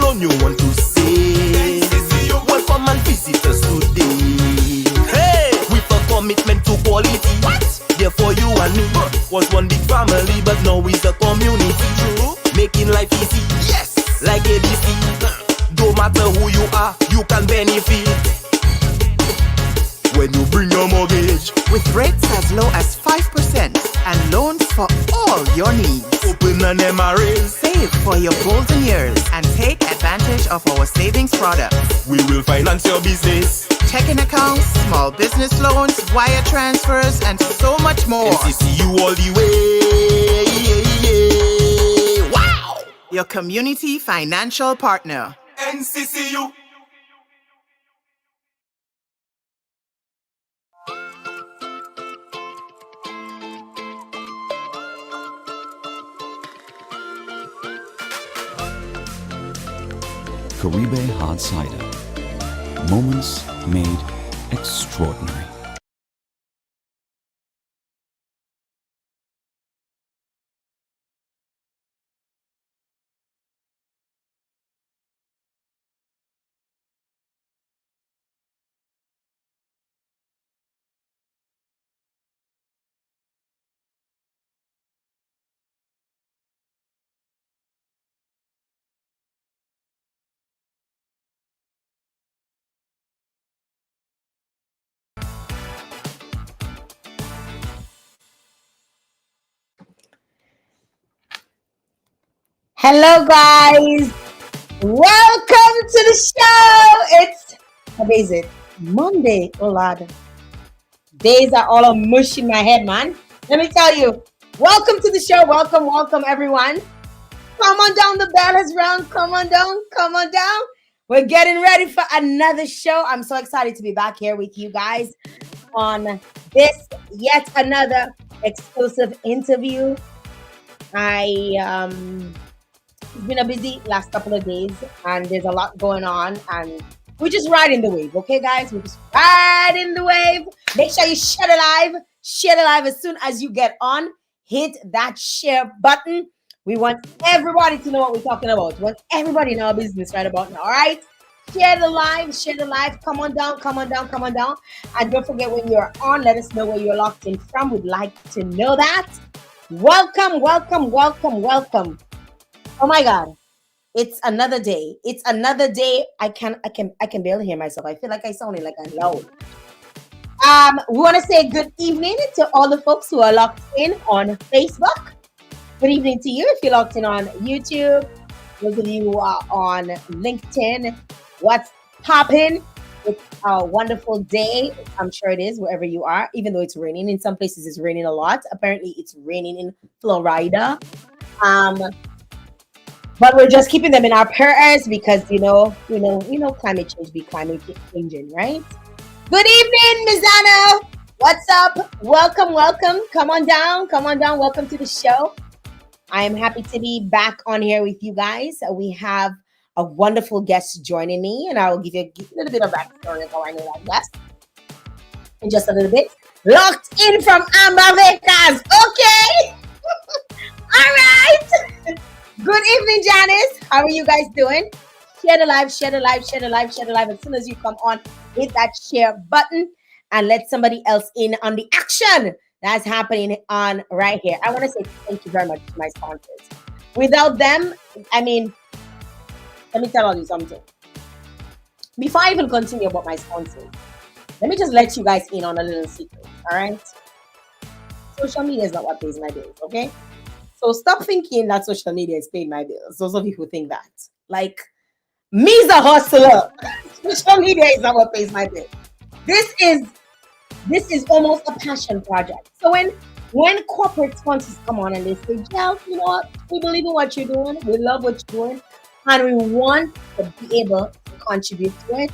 don't you want to say? Welcome and visit us today. Hey, with a commitment to quality. What? Therefore you and me was one big family, but now it's a community. True. Making life easy. Yes. Like ABC. Don't matter who you are, you can benefit. When you bring your mortgage with rates as low as 5% and loans for all your needs. Open an MRA. Save for your golden years and take advantage of our savings products. We will finance your business. Checking accounts, small business loans, wire transfers, and so much more. NCCU all the way. Wow! Your community financial partner. NCCU. Caribe Hard Cider. Moments made extraordinary. Hello guys, welcome to the show. What day is it? Monday. Oh Lord, days are all mush in my head, man. Let me tell you, welcome to the show. Welcome everyone. Come on down, the bell has rung. Come on down. We're getting ready for another show. I'm so excited to be back here with you guys on this yet another exclusive interview. It's been a busy last couple of days and there's a lot going on and we're just riding the wave, okay guys? We're just riding the wave. Make sure you share the live as soon as you get on. Hit that share button. We want everybody to know what we're talking about. We want everybody in our business right about now, all right? Share the live. Come on down. And don't forget, when you're on, let us know where you're locked in from. We'd like to know that. Welcome. Oh my God, it's another day. I can barely hear myself. I feel like I sounded like I'm loud. We want to say good evening to all the folks who are locked in on Facebook. Good evening to you if you're locked in on YouTube. Those of you who are on LinkedIn, what's poppin'? It's a wonderful day. I'm sure it is wherever you are, even though it's raining. In some places it's raining a lot. Apparently it's raining in Florida. But we're just keeping them in our prayers because you know climate change be climate changing, right? Good evening, Mizano. What's up? Welcome. Come on down. Welcome to the show. I am happy to be back on here with you guys. We have a wonderful guest joining me, and I will give you a little bit of backstory of how I know that guest in just a little bit. Locked in from Amber Vegas. Okay. All right. Good evening, Janice. How are you guys doing? Share the live. As soon as you come on, hit that share button and let somebody else in on the action that's happening on right here. I want to say thank you very much to my sponsors. Without them, let me tell you something. Before I even continue about my sponsors, let me just let you guys in on a little secret, all right? Social media is not what pays my bills, okay? So stop thinking that social media is paying my bills. Those of you who think that. Like, me's a hustler. Social media is not what pays my bills. This is almost a passion project. So when corporate sponsors come on and they say, Jael, you know what? We believe in what you're doing. We love what you're doing. And we want to be able to contribute to it.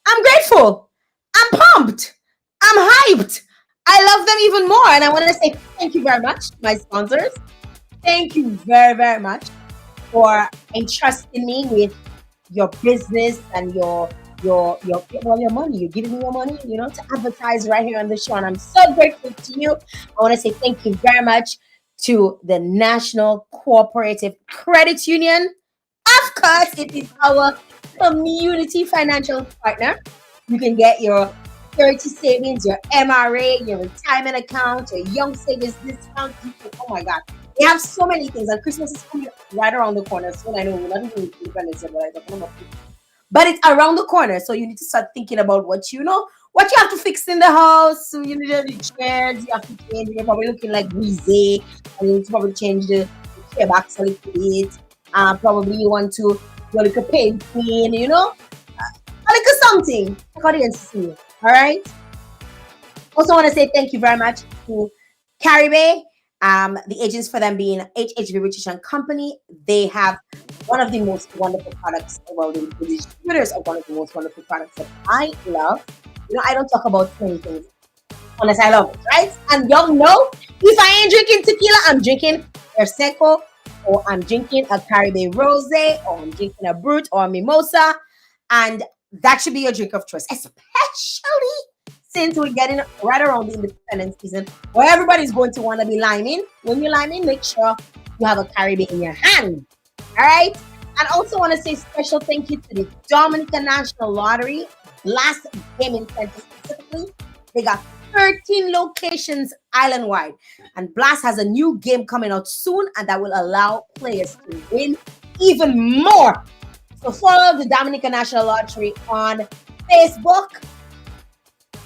I'm grateful. I'm pumped. I'm hyped. I love them even more. And I want to say thank you very much to my sponsors. Thank you very, very much for entrusting me with your business and your money. You're giving me your money, to advertise right here on the show. And I'm so grateful to you. I want to say thank you very much to the National Cooperative Credit Union. Of course, it is our community financial partner. You can get your security savings, your MRA, your retirement account, your young savings discount. Oh my God. They have so many things, and Christmas is coming right around the corner. So I know we're not even independence, but it's around the corner. So you need to start thinking about what you have to fix in the house. So you need the chairs, you have to change. You're probably looking like greasy, and you need to probably change the chair back a little bit. Probably you want to do a little painting, a little something. According to you. All right. Also, want to say thank you very much to Caribe, the agents for them being HHV British and Company. They have one of the most wonderful products, well, the distributors of one of the most wonderful products that I love. I don't talk about many things unless I love it, right? And y'all know, if I ain't drinking tequila, I'm drinking Prosecco, or I'm drinking a Caribe Rosé, or I'm drinking a Brut or a Mimosa, and that should be your drink of choice, especially since we're getting right around the independence season where everybody's going to want to be liming. When you're liming, make sure you have a Caribe in your hand. All right. And also want to say special thank you to the Dominican National Lottery, Blast Gaming Center specifically. They got 13 locations island-wide. And Blast has a new game coming out soon, and that will allow players to win even more. So follow the Dominican National Lottery on Facebook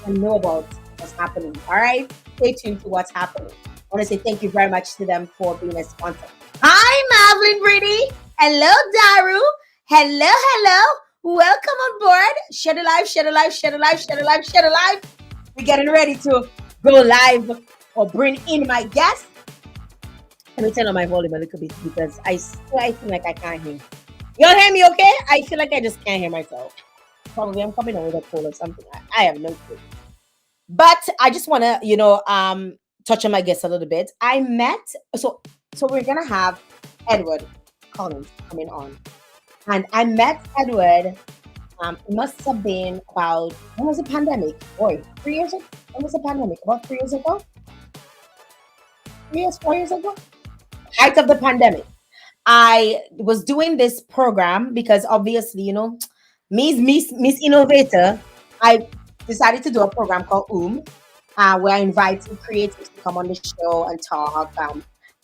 and know about what's happening. All right, stay tuned to what's happening. I want to say thank you very much to them for being a sponsor. Hi, Marvin Brady. Hello, Daru. Hello. Welcome on board. Share the live, share the live, share the live, share the live, share the live. We're getting ready to go live or bring in my guest. Let me turn on my volume a little bit because I feel like I can't hear. Y'all hear me okay? I feel like I just can't hear myself. Probably I'm coming on with a cold or something. I have no clue. But I just want to, touch on my guest a little bit. So we're going to have Edward Collins coming on. And I met Edward, it must have been about, when was the pandemic? Boy, 3 years ago? When was the pandemic? About 3 years ago? 3 years, 4 years ago? Height of the pandemic. I was doing this program because obviously, Miss Innovator, I decided to do a program called where I invited creators to come on the show and talk.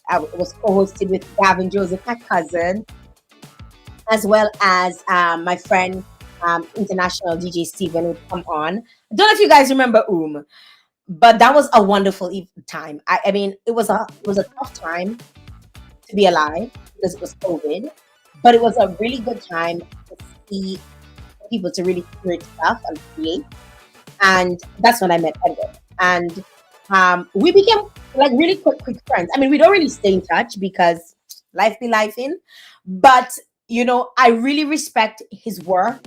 I was co-hosted with Gavin Joseph, my cousin, as well as my friend, international DJ Steven would come on. I don't know if you guys remember but that was a wonderful time. I mean, it was a tough time to be alive because it was COVID, but it was a really good time to see people to really create stuff and create. And that's when I met Edward. And we became like really quick friends. I mean, we don't really stay in touch because life be life in, but I really respect his work.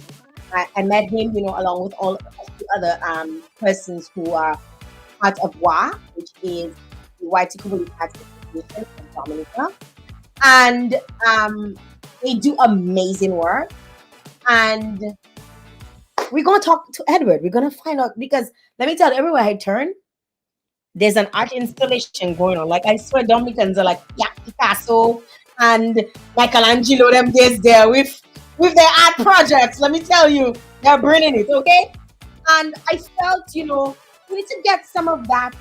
I met him, along with all the other persons who are part of WA, which is the White Community Association of Dominica. And they do amazing work. And we're going to talk to Edward. We're going to find out, because let me tell you, everywhere I turn, there's an art installation going on. Like, I swear Dominicans are like, yeah, Picasso and Michelangelo, them days there with their art projects. Let me tell you, they're bringing it, okay? And I felt, we need to get some of that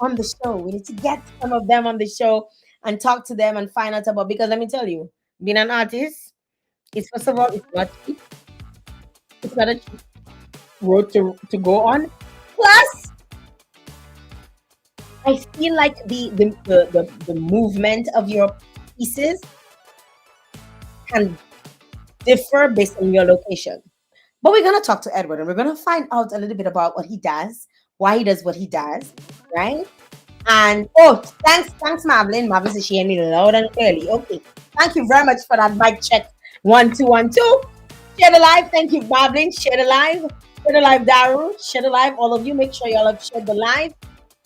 on the show. We need to get some of them on the show and talk to them and find out about, because let me tell you, being an artist, it's first of all, it's not cheap. It's not a cheap road to go on. Plus, I feel like the movement of your pieces can differ based on your location. But we're going to talk to Edward and we're going to find out a little bit about what he does, why he does what he does, right? And thanks, Marvelyn. Marvelyn says she hear me loud and clearly. Okay, thank you very much for that mic check. 1 2 1 2. Share the live. Thank you, Marvelyn. Share the live. Share the live, Daru. Share the live. All of you, make sure y'all have shared the live.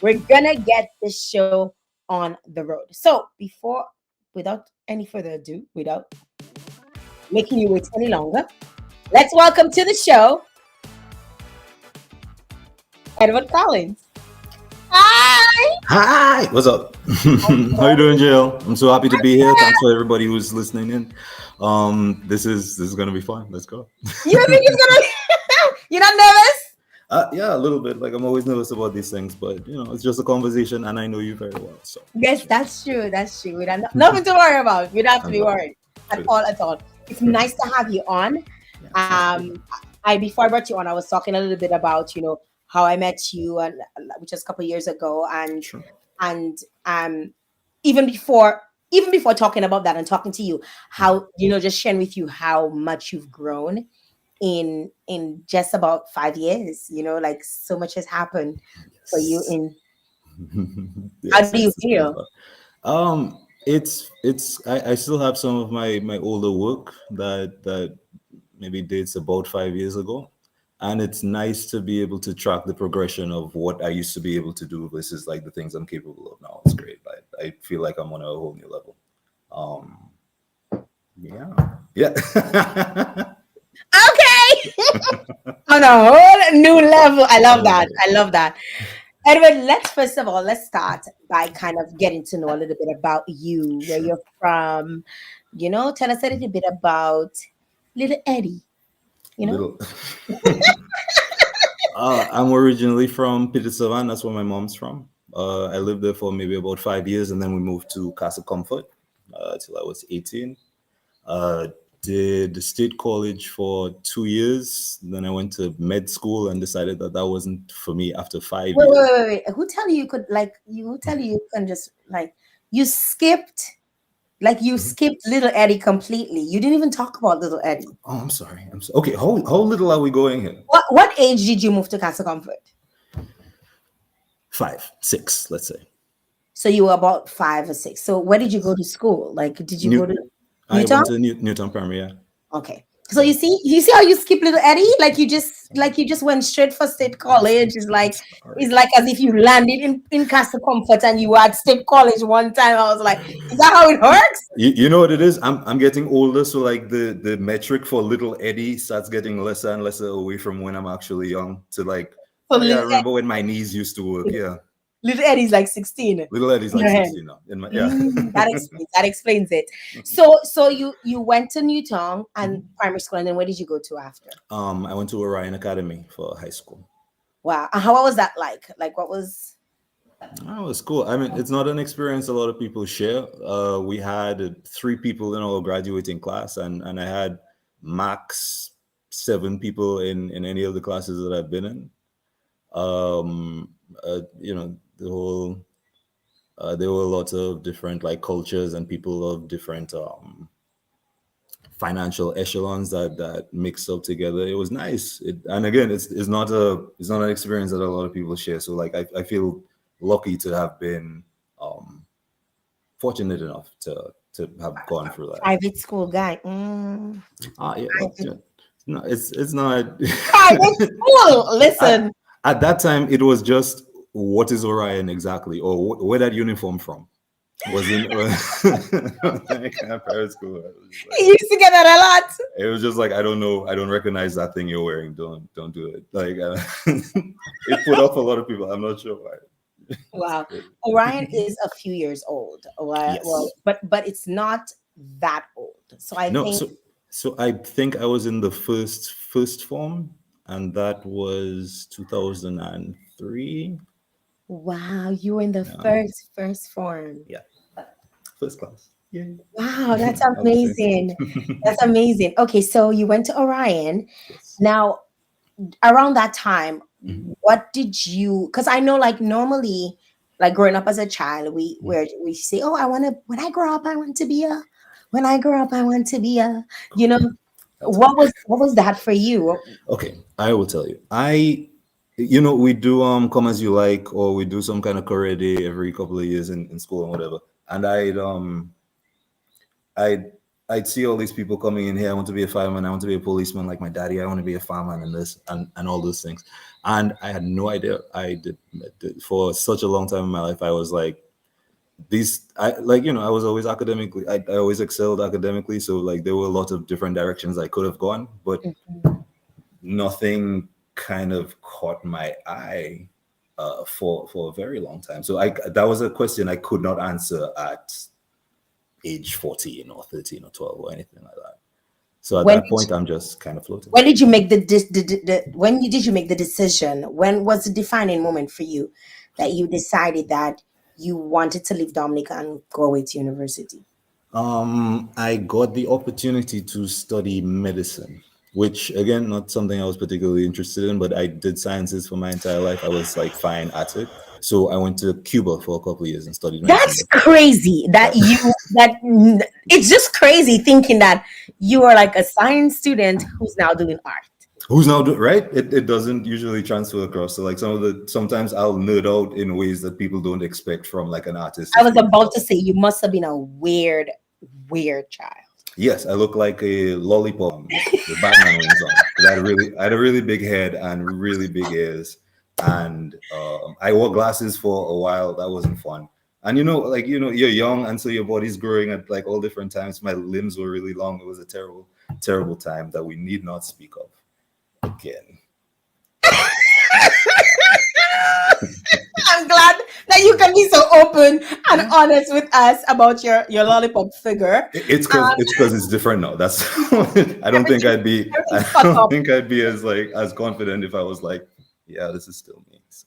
We're gonna get this show on the road. So without any further ado, without making you wait any longer, let's welcome to the show Edward Collins. Hi. Hi, what's up? How you doing, Jael? I'm so happy to be here. Thanks for everybody who's listening in. This is gonna be fun. Let's go. You think it's gonna? You're not nervous? Yeah, a little bit. Like I'm always nervous about these things, but it's just a conversation, and I know you very well. So Yes, that's true. That's true. We don't nothing to worry about. We don't have to I'm be not. worried at all. At all. It's nice to have you on. Yeah, sounds good. I before I brought you on, I was talking a little bit about how I met you, and which was a couple of years ago, Sure. and even before talking about that and talking to you, how just sharing with you how much you've grown in just about 5 years. Like so much has happened for you. Yes. In how Yes, do you yes, it's been a feel? lot. It's I still have some of my older work that maybe dates about 5 years ago. And it's nice to be able to track the progression of what I used to be able to do versus like the things I'm capable of now. It's great. I feel like I'm on a whole new level. Um, yeah. Yeah. Okay. On a whole new level. I love that. I love that. Edward, let's start by kind of getting to know a little bit about you, where Sure. you're from. Tell us a little bit about little Eddie. You know, Little. I'm originally from Peter Savan. That's where my mom's from. I lived there for maybe about 5 years, and then we moved to Castle Comfort till I was 18. Uh, did state college for 2 years. Then I went to med school and decided that that wasn't for me after five wait, wait, years. wait, wait. Who tell you you could Who tell you can just you skipped you Mhm. skipped little Eddie completely. You didn't even talk about little Eddie. Oh, I'm sorry. Okay. How little are we going here? What age did you move to Castle Comfort? 5, 6, let's say. So you were about 5 or 6. So where did you go Yes. to school? Like, did you go to New. I Utah? went to Newton Primary. Yeah. Okay. So Yeah. you see how you skip little Eddie? Like you just went straight for state college. It's Sorry. like as if you landed in Castle Comfort and you were at state college one time. I was like, is that how it works? You know what it is? I'm getting older, so like the metric for little Eddie starts getting lesser and lesser away from when I'm actually young. To like, So oh yeah, I remember when my knees used to work. Yeah, Little Eddie's like 16 in little Eddie's like your head. 16 now. In my yeah. That explains it. So you went to Newton and primary school, and then where did you go to after? I went to Orion Academy for high school. Wow. And how what was that like? Like what was Oh, it was cool. I mean, it's not an experience a lot of people share. We had 3 people in our graduating class, and I had max 7 people in any of the classes that I've been in. The whole there were lots of different like cultures and people of different financial echelons that mixed up together. It was nice. And again, it's not an experience that a lot of people share. So like I feel lucky to have been um, fortunate enough to have gone through that. private school guy? Yeah, well, yeah. No, it's not. Private school. at, Listen, at that time, it was just what is Orion exactly, or where that uniform from was in private school. you used to get that a lot. It was just like I don't know, I don't recognize that thing you're wearing. Don't do it. Like it put off a lot of people. I'm not sure why. Wow. Orion is a few years old. Well, Yes. but it's not that old. So I No. think So I think I was in the first form, and that was 2003. wow, you were in the Yeah. first form. Yeah. First class. Yeah. Wow, that's Obviously. amazing. That's amazing. Okay, so you went to Orion. Yes. Now, around that time, Mhm. what did you? Because I know, like normally, like growing up as a child, Mhm. we say, "Oh, I want to. When I grow up, I want to be a. When I grow up, I want to be a." You know, I'll tell you. what was that for you? Okay, I will tell you. We do come as you like, or we do some kind of career day every couple of years in school and whatever. And I'd see all these people coming in here. I want to be a fireman. I want to be a policeman, like my daddy. I want to be a fireman and this and all those things. And I had no idea. I did for such a long time in my life. I was like I was always academically. I always excelled academically. So like there were a lot of different directions I could have gone, but Mhm. nothing kind of caught my eye for a very long time. So that was a question I could not answer at age 14 or 13 or 12 or anything like that. So at When that point, I'm just kind of floating. when did you make did you make the decision? When was the defining moment for you that you decided that you wanted to leave Dominica and go away to university? I got the opportunity to study medicine, which again, not something I was particularly interested in, but I did sciences for my entire life. I was like fine at it. So I went to Cuba for a couple of years and studied medicine That's there. crazy that it's just crazy thinking that you are like a science student who's now doing art. Who's now right? It doesn't usually transfer across. So like sometimes I'll nerd out in ways that people don't expect from like an artist. I was about to say you must have been a weird child. Yes, I look like a lollipop with Batman wings on. 'Cause I had a really big head and really big ears, and I wore glasses for a while. That wasn't fun. And you're young, and so your body's growing at like all different times. My limbs were really long. It was a terrible, terrible time that we need not speak of again. I'm glad that you can be so open and honest with us about your lollipop figure. It's because it's different now. That's I don't think I'd be everything's fucked up. as confident if I was like, yeah, this is still me. So,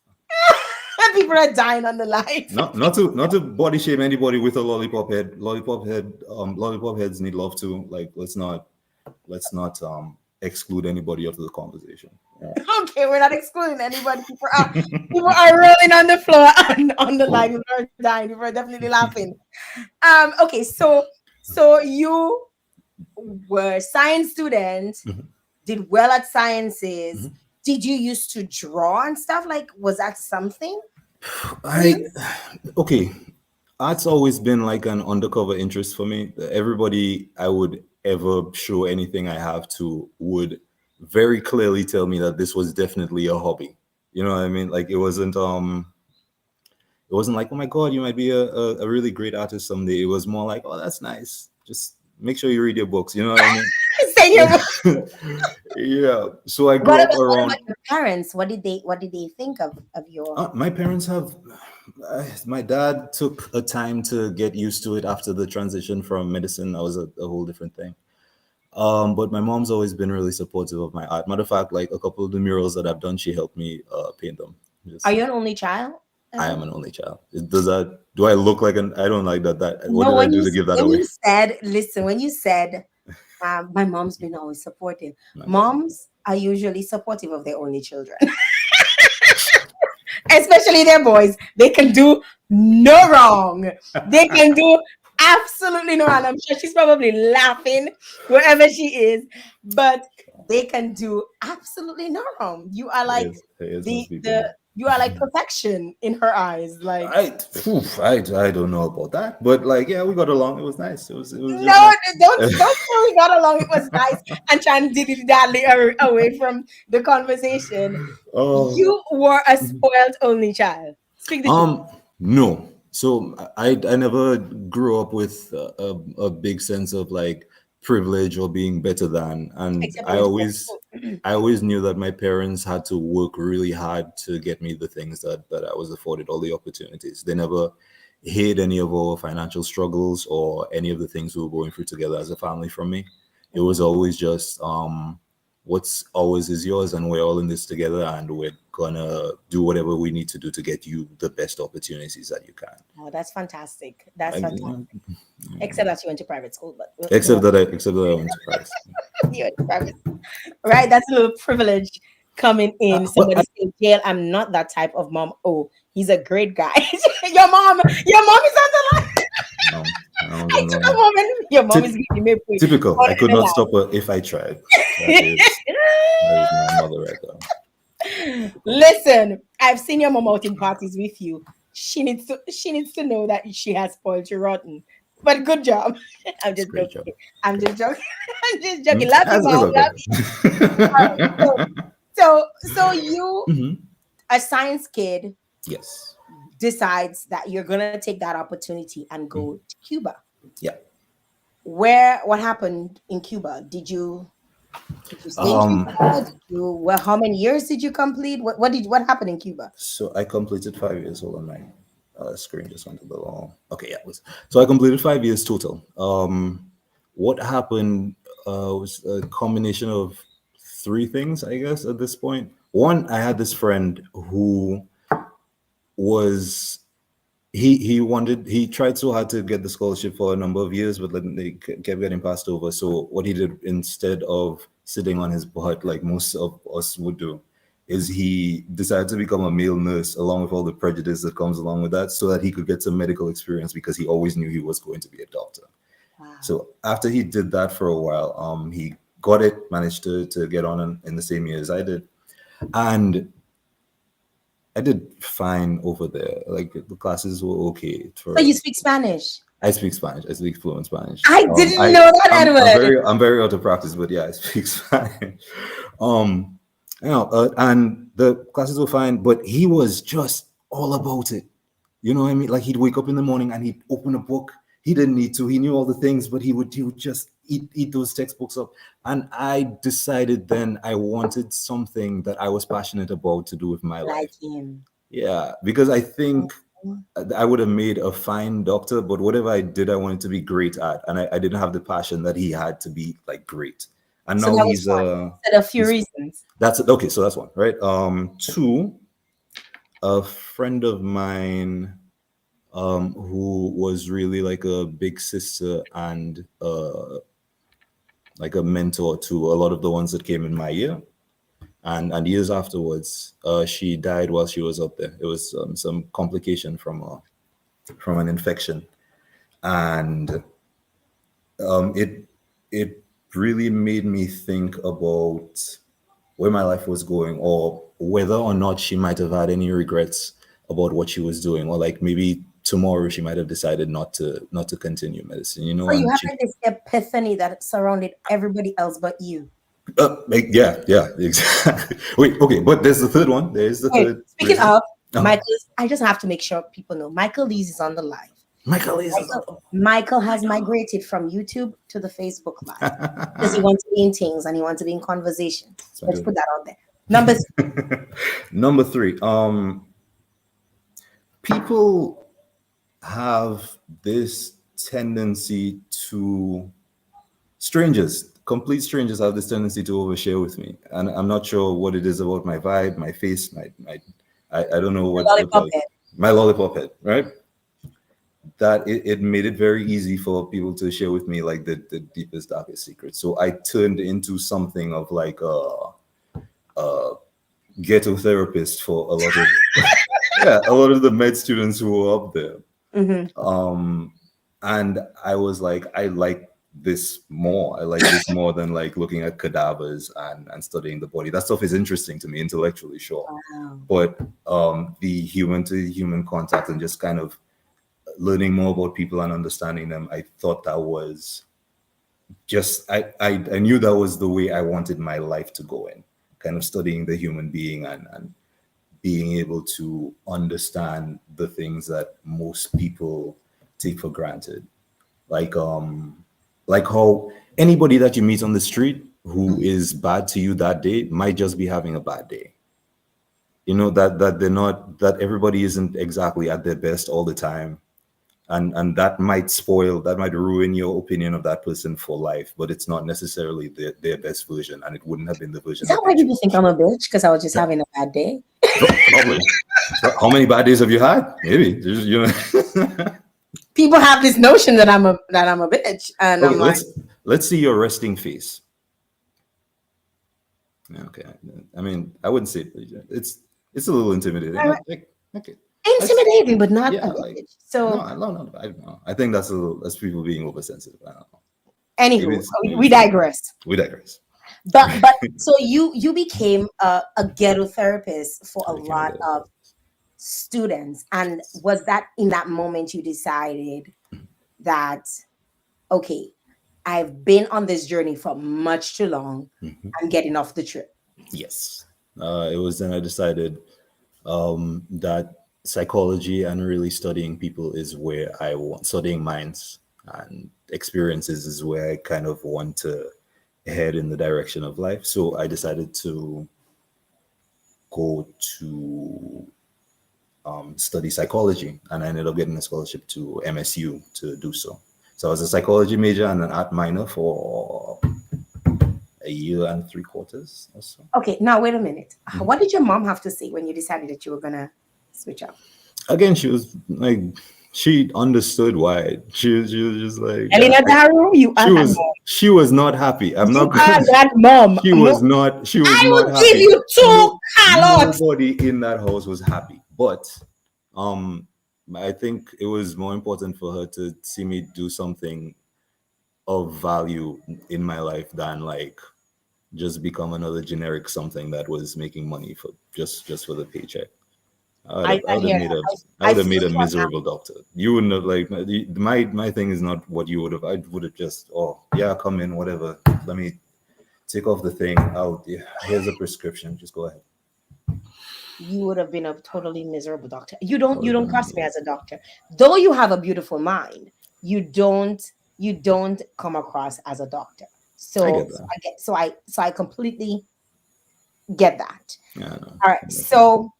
People are dying on the line. not to body shame anybody with a lollipop head. Lollipop heads need love too. Like let's not exclude anybody of the conversation. Yeah. Okay, we're not excluding anybody. People are rolling on the floor on the line. People are dying. People are definitely laughing. Okay, so you were a science student, did well at sciences. Did you used to draw and stuff? Like, was that something? Okay. Art's always been like an undercover interest for me. Everybody I would ever show anything I have to would very clearly tell me that this was definitely a hobby. You know what I mean? Like it wasn't like, oh my God, you might be a really great artist someday. It was more like, oh, that's nice. Just make sure you read your books. You know what I mean? Say your Yeah. So I grew up what around. about your parents? What did they think of your? My parents have. My dad took a time to get used to it after the transition from medicine. That was a whole different thing. But my mom's always been really supportive of my art. Matter of fact, like a couple of the murals that I've done, she helped me paint them. Are you an only child? I am an only child. Do I look like an? I don't like that. What No, did I do to give that away? When you said, my mom's been always supportive. My Moms are usually supportive of their only children. Especially their boys. They can do no wrong. They can do absolutely no wrong. I'm sure she's probably laughing wherever she is, but they can do absolutely no wrong. You are like you are like perfection in her eyes. Like I don't know about that, but like yeah, we got along. It was nice. It was no, don't say we got along. It was nice and trying to dilly-dally away from the conversation. Oh. You were a spoiled only child. Speak the truth. No. So I never grew up with a big sense of like privilege or being better than, and Except I when always knew that my parents had to work really hard to get me the things that I was afforded, all the opportunities. They never hid any of our financial struggles or any of the things we were going through together as a family from me. It was always just what's always is yours, and we're all in this together, and we're gonna do whatever we need to do to get you the best opportunities that you can. Oh, that's fantastic. That's fantastic. Except that you went to private school, but Except that I went to private. you went to private school. Right, that's a little privilege coming in. Somebody say, Jael, I'm not that type of mom. Oh, he's a great guy. your mom is on the line. No, I took a moment. Your mom is giving me a typical. I could not stop her if I tried. That is my mother right there. Listen, I've seen your mom out in parties with you. She needs to know that she has spoiled you rotten. But good job. I'm just joking. I'm just joking. Love you, mom. Love you. So you, a science kid, yes, decides that you're gonna take that opportunity and go to Cuba. Yeah. What happened in Cuba? Did you Did you stay in Um, Cuba? Did you, well, how many years did you complete? What happened in Cuba? so I completed 5 years. Hold on, my screen just went a little. Okay, yeah, it was. So I completed 5 years total. What happened was a combination of three things, I guess, at this point. One, I had this friend who was he tried so hard to get the scholarship for a number of years, but then they kept getting passed over. So what he did, instead of sitting on his butt like most of us would do, is he decided to become a male nurse along with all the prejudice that comes along with that, so that he could get some medical experience, because he always knew he was going to be a doctor. Wow. So after he did that for a while, he got it, managed to get on in the same year as I did, and I did fine over there. Like the classes were okay. So you speak Spanish? I speak Spanish. I speak fluent Spanish. I didn't know that, Edward. I'm very out of practice, but yeah, I speak Spanish. And the classes were fine, but he was just all about it. You know what I mean? Like he'd wake up in the morning and he'd open a book. He didn't need to. He knew all the things, but he would just eat those textbooks up. And I decided then I wanted something that I was passionate about to do with my life. Like him. Yeah, because I think I would have made a fine doctor, but whatever I did, I wanted to be great at, and I didn't have the passion that he had to be like great. And So now that he's was one. Said a few reasons. that's it. Okay, so that's one, right? Two, a friend of mine who was really like a big sister and like a mentor to a lot of the ones that came in my year. And years afterwards, she died while she was up there. It was some complication from an infection, and it really made me think about where my life was going, or whether or not she might have had any regrets about what she was doing, or like maybe tomorrow she might have decided not to continue medicine. You know, So you and have she, like this epiphany that surrounded everybody else but you. yeah, exactly. Wait, okay, but there's the third one. There's the Wait, third. speaking reason. of Oh. Michael, I just have to make sure people know Michael Lees is on the live. Michael is. Michael has migrated from YouTube to the Facebook Live because he wants to be in things and he wants to be in conversation. Let's put that out there. Number Number three. People have this tendency to complete strangers have this tendency to overshare with me, and I'm not sure what it is about my vibe, my face, I don't know what lollipop head. my lollipop head, right? That it made it very easy for people to share with me like the deepest, darkest secrets. So I turned into something of like a ghetto therapist for a lot of a lot of the med students who were up there. Mm-hmm. And I was like, I like this more. I like this more than like looking at cadavers and studying the body. That stuff is interesting to me intellectually, sure. Wow. But the human to human contact and just kind of learning more about people and understanding them, I thought that was just I knew that was the way I wanted my life to go in, kind of studying the human being and being able to understand the things that most people take for granted. Like how anybody that you meet on the street who is bad to you that day might just be having a bad day. You know, that they're not, that everybody isn't exactly at their best all the time. And that might ruin your opinion of that person for life, but it's not necessarily their best version, and it wouldn't have been the version. Is that why people think I'm a bitch? Because I was just having a bad day? Probably. How many bad days have you had? Maybe. You know. People have this notion that I'm a bitch, and Okay, I'm like, let's see your resting face. Okay. I mean, I wouldn't say it's a little intimidating. Okay. intimidating, but not Yeah, a like, bitch. So no, I don't know. I think that's people being oversensitive. I don't know. anywho, we digress. We digress. But so you became a ghetto therapist for a lot of students, and was that in that moment you decided that, okay, I've been on this journey for much too long, I'm getting off the trip? Yes. It was then I decided that psychology and really studying people is where I want, studying minds and experiences is where I kind of want to head in the direction of life. So I decided to go to study psychology, and I ended up getting a scholarship to MSU to do so. So I was a psychology major and an art minor for a year and 3/4 or so. Okay, now wait a minute. What did your mom have to say when you decided that you were gonna switch up? Again, she was like, she understood why. She was just like, Elena Daru, you are that mom. she was not happy. I'm You not are gonna, that mom. she was not I not will happy. give you 2 calots. Nobody in that house was happy. But I think it was more important for her to see me do something of value in my life than like just become another generic something that was making money for just for the paycheck. I I would have hear made that. I would have feel made a you on that. miserable doctor. You wouldn't have like my thing is not what you would have. I would have just, oh yeah, come in, whatever. Let me take off the thing. Here's a prescription. Just go ahead. You would have been a totally miserable doctor. You don't cross me as a doctor. Though you have a beautiful mind, you don't come across as a doctor. I So, get that. I completely get that. Yeah, I know. All right. So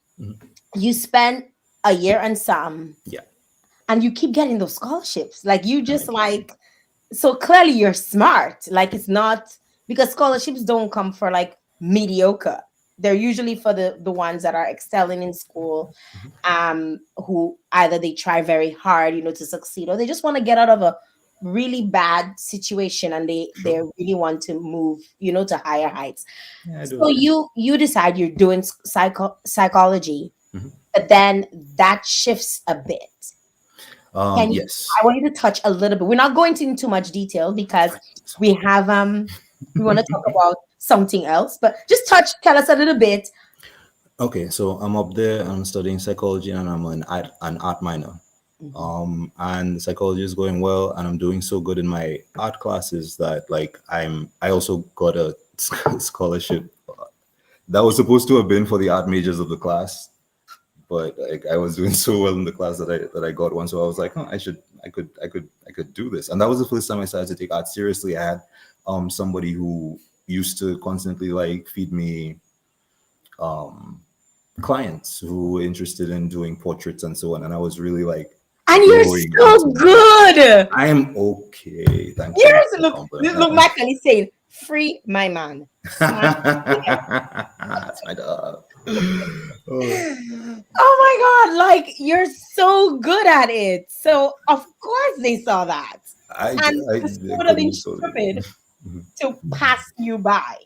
you spent a year and some, Yeah. and you keep getting those scholarships. Like you just Thank you. like, so clearly you're smart. Like it's not, because scholarships don't come for like mediocre. They're usually for the ones that are excelling in school, who either they try very hard, to succeed, or they just want to get out of a really bad situation, and they Sure. really want to move, to higher heights. Yeah, I do So agree. you decide you're doing psychology, Mhm. but then that shifts a bit. Can you? Yes. I want you to touch a little bit. We're not going into too much detail because we have we want to talk about something else, but just tell us a little bit. Okay, so I'm up there. I'm studying psychology, and I'm an art minor. And psychology is going well, and I'm doing so good in my art classes that like I also got a scholarship that was supposed to have been for the art majors of the class, but like I was doing so well in the class that I got one. So I was like, oh, I could do this. And that was the first time I started to take art seriously. I had somebody who used to constantly like feed me clients who were interested in doing portraits and so on, and I was really like And you're growing so into that. good. I am okay. Thank you Yes, for the look, compliment. Michael is saying, free my man. That's my dog. Oh, Oh my God, like you're so good at it. So of course they saw that. And I this would have been couldn't totally. stupid to pass you by.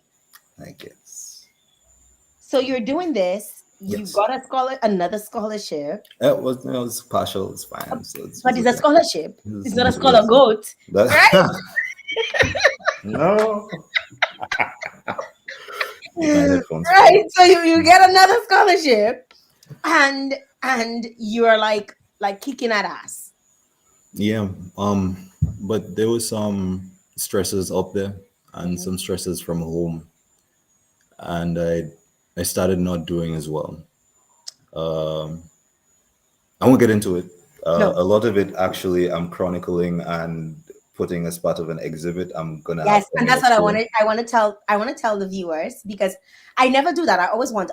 I guess. So you're doing this. You Yes. got another scholarship, It was partial. It's fine. So but it's a okay. scholarship. It's not a It's scholar goat, right? That, no. Get my headphones. Right. So you get another scholarship, and you're like kicking at ass. Yeah. But there was some stresses up there and Mhm. some stresses from home, and I started not doing as well. Um, I won't get into it. No. A lot of it actually I'm chronicling and putting as part of an exhibit I'm gonna have Yes, and coming that's up what I soon. wanted. I want to tell the viewers, because I never do that. I always want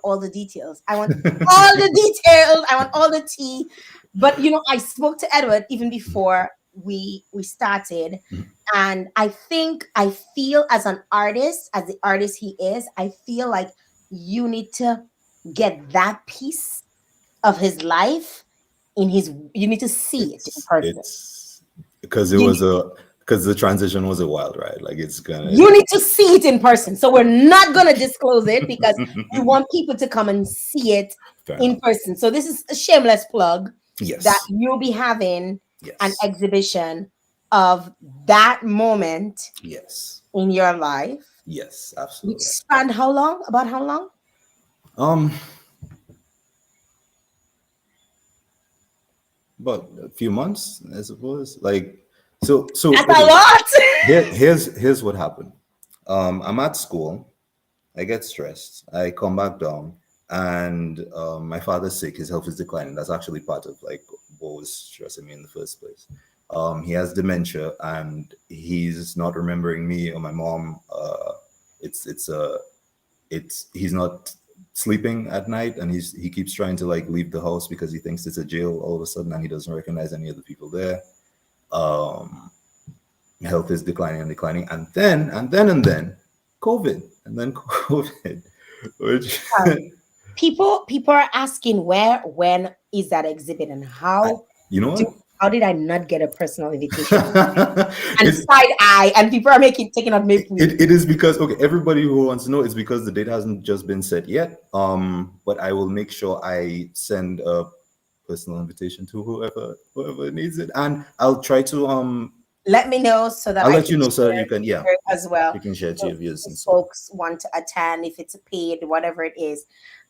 all the details. I want all the details. I want all the tea. But I spoke to Edward even before we started, and I feel as an artist, as the artist he is, I feel like you need to get that piece of his life you need to see it in person. It's because You because the transition was a wild ride. Like it's gonna. You need to see it in person. So we're not going to disclose it because we want people to come and see it Fair in enough. person. So this is a shameless plug that Yes. you'll be having an Yes. exhibition of that moment Yes. in your life. Yes. Which Absolutely. spanned how long? About how long? Um, but a few months, I suppose. Like so. That's a Okay. lot. Here's what happened. I'm at school. I get stressed. I come back down, and my father's sick. His health is declining. That's actually part of like what was stressing me in the first place. He has dementia, and he's not remembering me or my mom. It's he's not sleeping at night, and he keeps trying to like leave the house because he thinks it's a jail all of a sudden, and he doesn't recognize any of the people there. Um, Health is declining and declining, and then COVID, and then COVID, which People are asking where, when is that exhibit, and you know what? how did I not get a personal invitation? And It's- side eye, and people are taking out my food. it is because, okay, everybody who wants to know, it's because the date hasn't just been set yet. But I will make sure I send a personal invitation to whoever needs it, and I'll try to Let me know so that I'll I let you can know so that share you can, yeah, it as well. you can share it to So your viewers if and so. folks want to attend, if it's paid, whatever it is.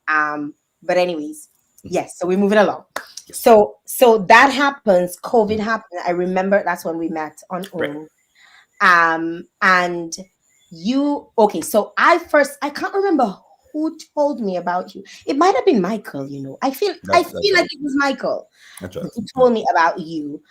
But anyways, yes. So we're moving along. So that happens. COVID happened. I remember that's when we met on Zoom. And you okay? So I can't remember who told me about you. It might have been Michael. I feel That's like right. it was Michael That's right. who told me about you.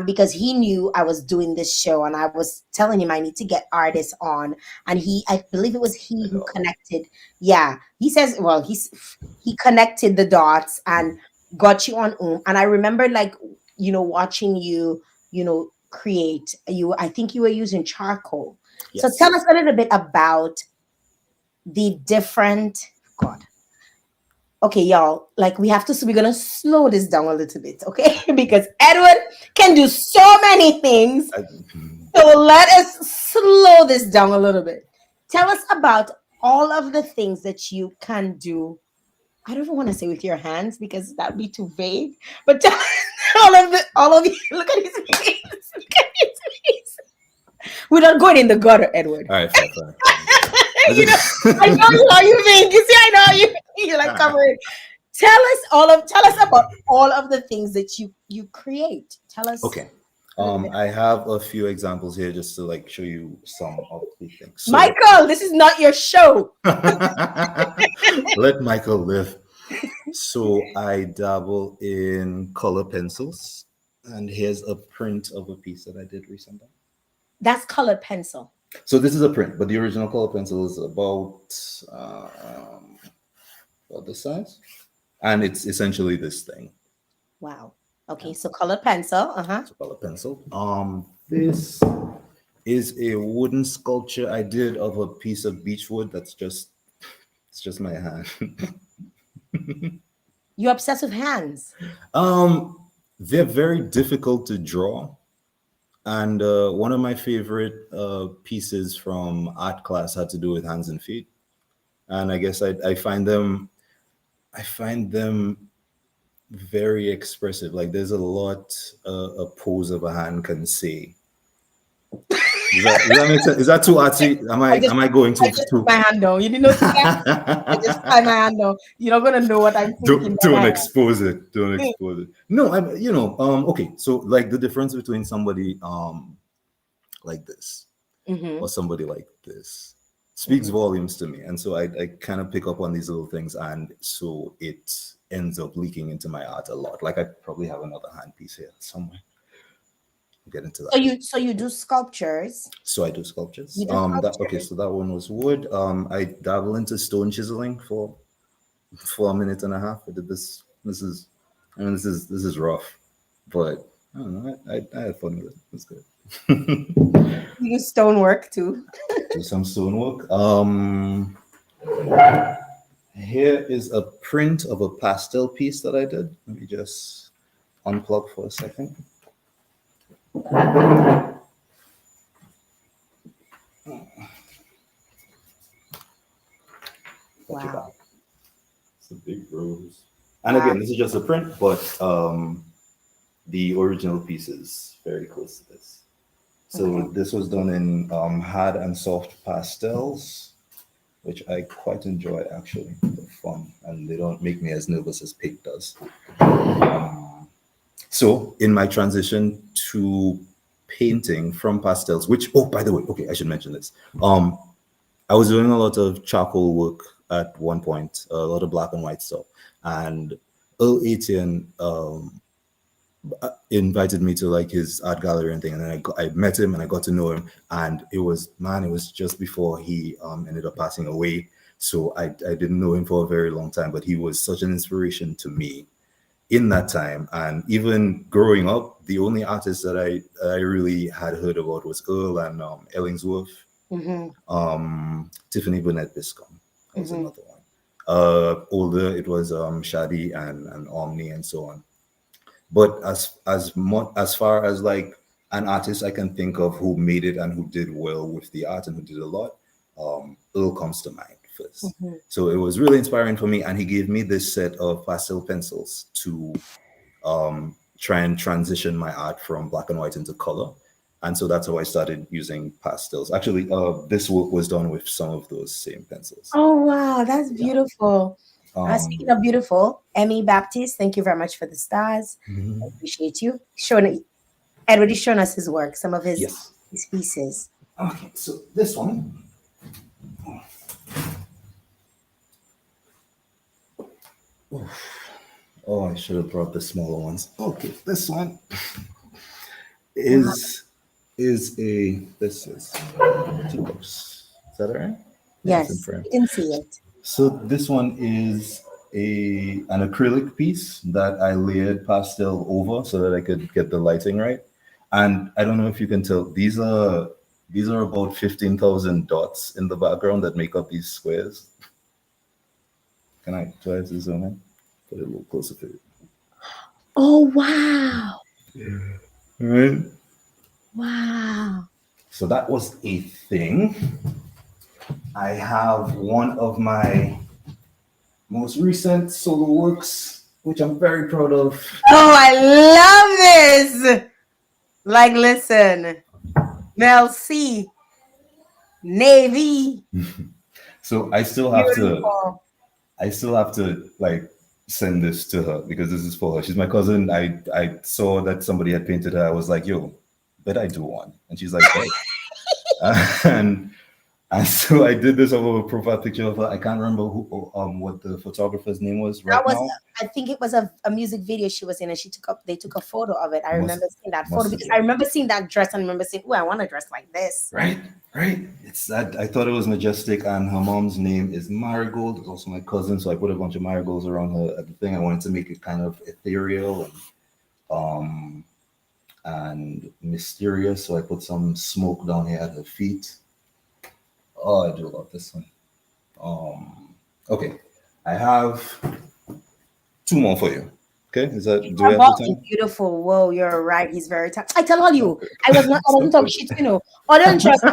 Because he knew I was doing this show, and I was telling him I need to get artists on, and I believe it was he who connected. Yeah, he says, well, he connected the dots and got you on and I remember watching you, create you. I think you were using charcoal. So Yes. tell us a little bit about the different. God. Okay, y'all, we're gonna slow this down a little bit, okay? Because Edward can do so many things. So let us slow this down a little bit. Tell us about all of the things that you can do. I don't even want to say with your hands because that'd be too vague. But tell all of you. Look at his face. Look at his face. We're not going in the gutter, Edward. All right, fine. I know how you think. You see, I know how you think. You're like covering. Tell us about all of the things that you create. Tell us. Okay. I have a few examples here just to like show you some of the things. So, Michael, this is not your show. let Michael live. So I dabble in color pencils, and here's a print of a piece that I did recently. That's colored pencil. So this is a print, but the original color pencil is about this size, and it's essentially this thing. Wow. Okay, so colored pencil. So color pencil. This is a wooden sculpture I did of a piece of beech wood. It's just my hand. You're obsessed with hands. They're very difficult to draw. And one of my favorite pieces from art class had to do with hands and feet. And I guess I find them very expressive. Like there's a lot a pose of a hand can say. Does that make sense? Is that too artsy? Am I going too? I just put my hand down. You didn't know that? I just tie my hand down. You're not gonna know what I'm thinking. Don't expose it. Don't expose it. No, okay. So like the difference between somebody like this or somebody like this speaks volumes to me, and so I kind of pick up on these little things, and so it ends up leaking into my art a lot. Like I probably have another hand piece here somewhere. We'll get into that. So you do sculptures. So I do sculptures. You do sculptures. Okay, so that one was wood. I dabble into stone chiseling for a minute and a half. I did this. This is rough, but I don't know. I had fun with it. It was good. You do stonework too. Do some stonework. Here is a print of a pastel piece that I did. Let me just unplug for a second. Wow. It's a big rose. And again, this is just a print, but the original piece is very close to this. So this was done in hard and soft pastels, which I quite enjoy actually. They're fun and they don't make me as nervous as paint does. So in my transition to painting from pastels, which, oh, by the way, okay, I should mention this. I was doing a lot of charcoal work at one point, a lot of black and white stuff. And Earl Etienne invited me to like his art gallery and thing, and then I met him and I got to know him, and it was just before he ended up passing away, so I didn't know him for a very long time, but he was such an inspiration to me in that time. And even growing up, the only artists that I really had heard about was Earl and Ellingsworth. Tiffany Burnett Biscom was another one. Older, it was Shadi and Omni and so on. But as far as like an artist I can think of who made it and who did well with the art and who did a lot, Earl comes to mind first. So it was really inspiring for me, and he gave me this set of pastel pencils to try and transition my art from black and white into color. And so that's how I started using pastels. Actually, this work was done with some of those same pencils. Oh wow, that's beautiful. Speaking of beautiful, Emmy Baptiste, thank you very much for the stars. I appreciate you. Edward is showing us his work, some of his pieces. Okay, so this one. Oh, I should have brought the smaller ones. Okay, this one is too close. Is that all right? Yes, It's in frame. you can see it. So this one is an acrylic piece that I layered pastel over so that I could get the lighting right. And I don't know if you can tell, these are about 15,000 dots in the background that make up these squares. Can I try to zoom in? Put it a little closer to it. Oh wow. Right? Wow. So that was a thing. I have one of my most recent solo works, which I'm very proud of. Oh, I love this. Like, listen, Mel C, Navy. So I still have Beautiful. to like send this to her because this is for her. She's my cousin. I saw that somebody had painted her. I was like, yo, bet I do one. And she's like, hey. And so I did this over a profile picture of her. I can't remember who what the photographer's name was right now. I think it was a music video she was in, and they took a photo of it. I remember seeing that photo because have I remember seeing that dress and I remember saying, oh, I want to dress like this. Right. It's that I thought it was majestic, and her mom's name is Marigold. It's also my cousin, so I put a bunch of marigolds around her at the thing. I wanted to make it kind of ethereal and mysterious, so I put some smoke down here at her feet. Oh, I do love this one. Okay, I have two more for you. Okay, is that do we have the time? Beautiful. Whoa, you're right. He's very tough. I tell all you, I wasn't talking shit, you know. I don't trust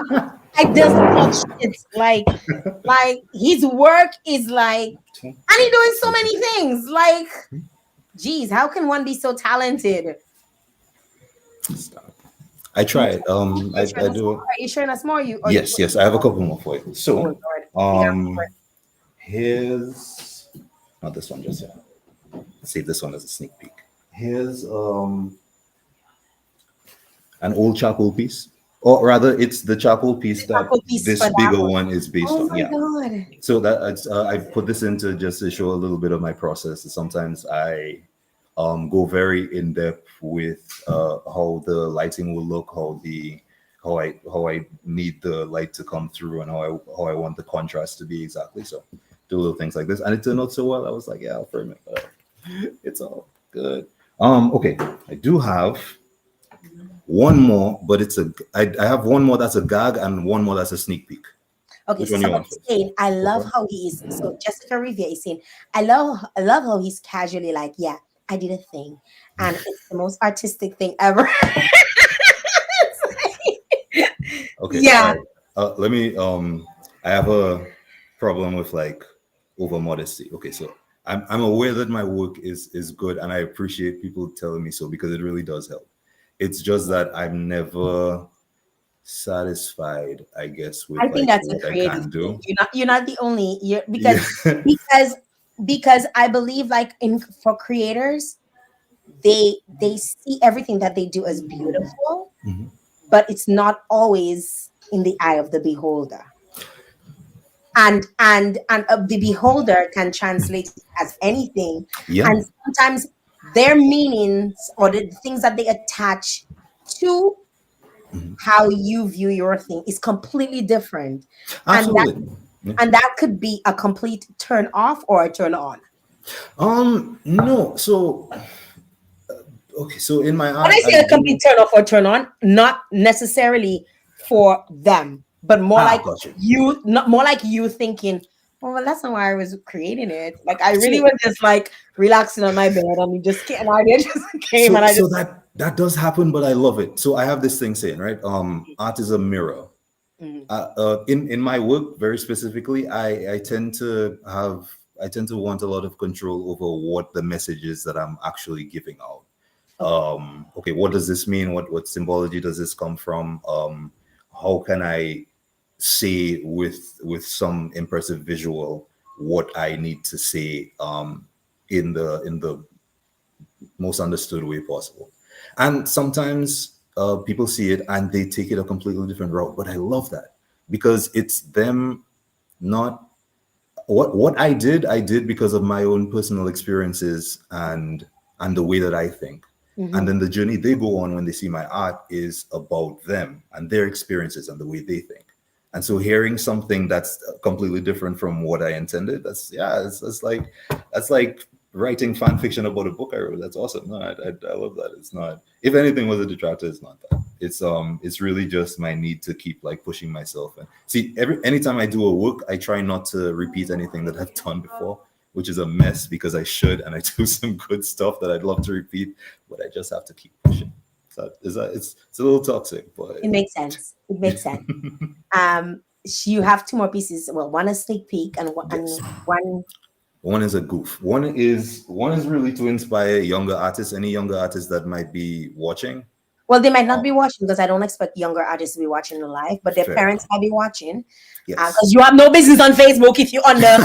I just talk shit. Like his work is like, and he's doing so many things. Like, geez, how can one be so talented? Stop. I tried. I do. Are you showing us more? Yes. I have a couple more for you. So, here's not this one just yet. Let's save this one as a sneak peek. Here's an old charcoal piece, or rather, it's the charcoal piece that this bigger one is based on. Oh my God. So that I put this into just to show a little bit of my process. Sometimes I go very in depth with how the lighting will look, how I need the light to come through, and how I want the contrast to be exactly. So do little things like this, and it turned out so well. I was like, yeah, I'll frame it. But it's all good. Okay, I do have one more, but I have one more that's a gag and one more that's a sneak peek. Okay, so somebody's saying, I love how he is. So Jessica Rivia is saying, I love how he's casually like, yeah, I did a thing, and it's the most artistic thing ever. Okay. Yeah. Let me. I have a problem with like over modesty. Okay, so I'm aware that my work is good, and I appreciate people telling me so because it really does help. It's just that I'm never satisfied, I guess, with I think like, that's a what I creative can do. You're not the only because I believe like for creators, they see everything that they do as beautiful, but it's not always in the eye of the beholder. And the beholder can translate it as anything. Yeah. And sometimes their meanings or the things that they attach to Mhm. how you view your thing is completely different. And that Absolutely. Yeah. could be a complete turn off or a turn on. No. So okay. So in my When art, I I say a do. complete turn off or turn on, not necessarily for them, but more like Got you. you, not more like you thinking, oh, well, that's not why I was creating it. Like I really So was just like relaxing on my bed and it just came, an idea just came and I so just that does happen, but I love it. So I have this thing saying, right? Art is a mirror. Mhm. In my work, very specifically, I tend to want a lot of control over what the message is that I'm actually giving out. Okay. Okay, what does this mean? What symbology does this come from? How can I say with some impressive visual what I need to say in the most understood way possible? And sometimes people see it and they take it a completely different route, but I love that because it's them not what I did because of my own personal experiences and the way that I think. And Mhm. then the journey they go on when they see my art is about them and their experiences and the way they think. And so hearing something that's completely different from what I intended, that's like writing fan fiction about a book I wrote. That's awesome. No, I love that. It's not, if anything was a detractor, it's not that. It's really just my need to keep like pushing myself. And see, anytime I do a work, I try not to repeat anything that I've done before, which is a mess because I should, and I do some good stuff that I'd love to repeat, but I just have to keep pushing. So it's a little toxic, but It makes sense. It makes sense. You have two more pieces. Well, one is sneak peek yes. and one. One is a goof. One is really to inspire younger artists, any younger artists that might be watching. Well, they might not Um, be watching because I don't expect younger artists to be watching the live, but their fair parents enough. might be watching. Yes. Because you have no business on Facebook if you're under.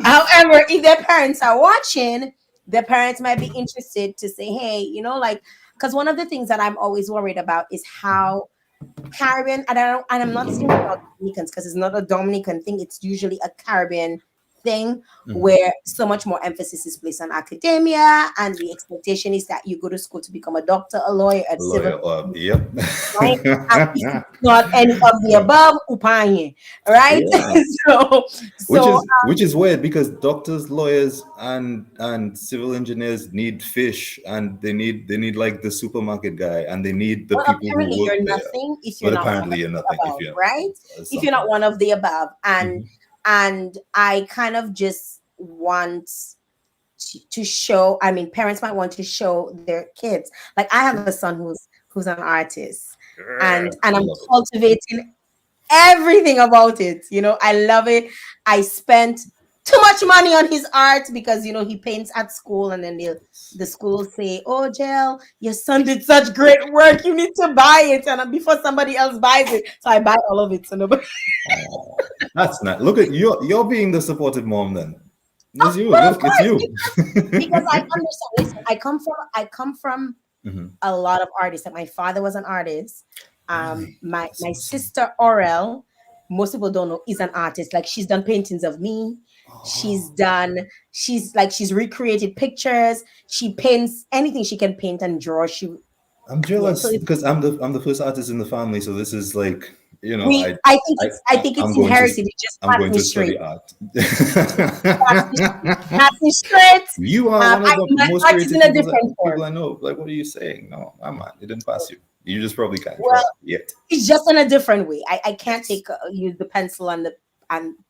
However, if their parents are watching, their parents might be interested to say, hey, like, because one of the things that I'm always worried about is how Caribbean, and I'm not saying about Dominicans because it's not a Dominican thing. It's usually a Caribbean thing Mhm. where so much more emphasis is placed on academia, and the expectation is that you go to school to become a doctor, a lawyer, a civil, Lawyer. Yep. right? And if it's not any of the above, upanye, right? Yeah. so, Which so is which is weird because doctors, lawyers, and civil engineers need fish, and they need like the supermarket guy, and they need the Well, people who apparently work you're there. nothing if you're But not one of apparently, you're the nothing if above, you're right? If you're something not like one of the above, that. and I kind of just want to show. I mean, parents might want to show their kids. Like I have a son who's an artist, and I I'm love it. cultivating everything about it. I love it. I spent too much money on his art because he paints at school, and then the school will say, "Oh, Jael, your son did such great work. You need to buy it." And before somebody else buys it, so I buy all of it. So nobody. Oh, that's not. Look at you. You're being the supportive mom. Then it's you. Well, of Look, it's course, you. because I understand. Listen, I come from Mhm. a lot of artists. Like my father was an artist. Really, My that's my awesome. sister Aurel, most people don't know, is an artist. Like she's done paintings of me. Oh, She's recreated pictures. She paints anything she can paint and draw. I'm Yeah. So jealous because I'm the first artist in the family. So this is like I think I'm it's going to inherited. It just I'm passed going me to straight. study art. Passed me, passed me straight. You are one of the My most art is creative in a people different people form. I know. Like, what are you saying? No, I'm not. It didn't pass you. You just probably can't Well, draw yet. it's just in a different way. I can't Yes. take use the pencil and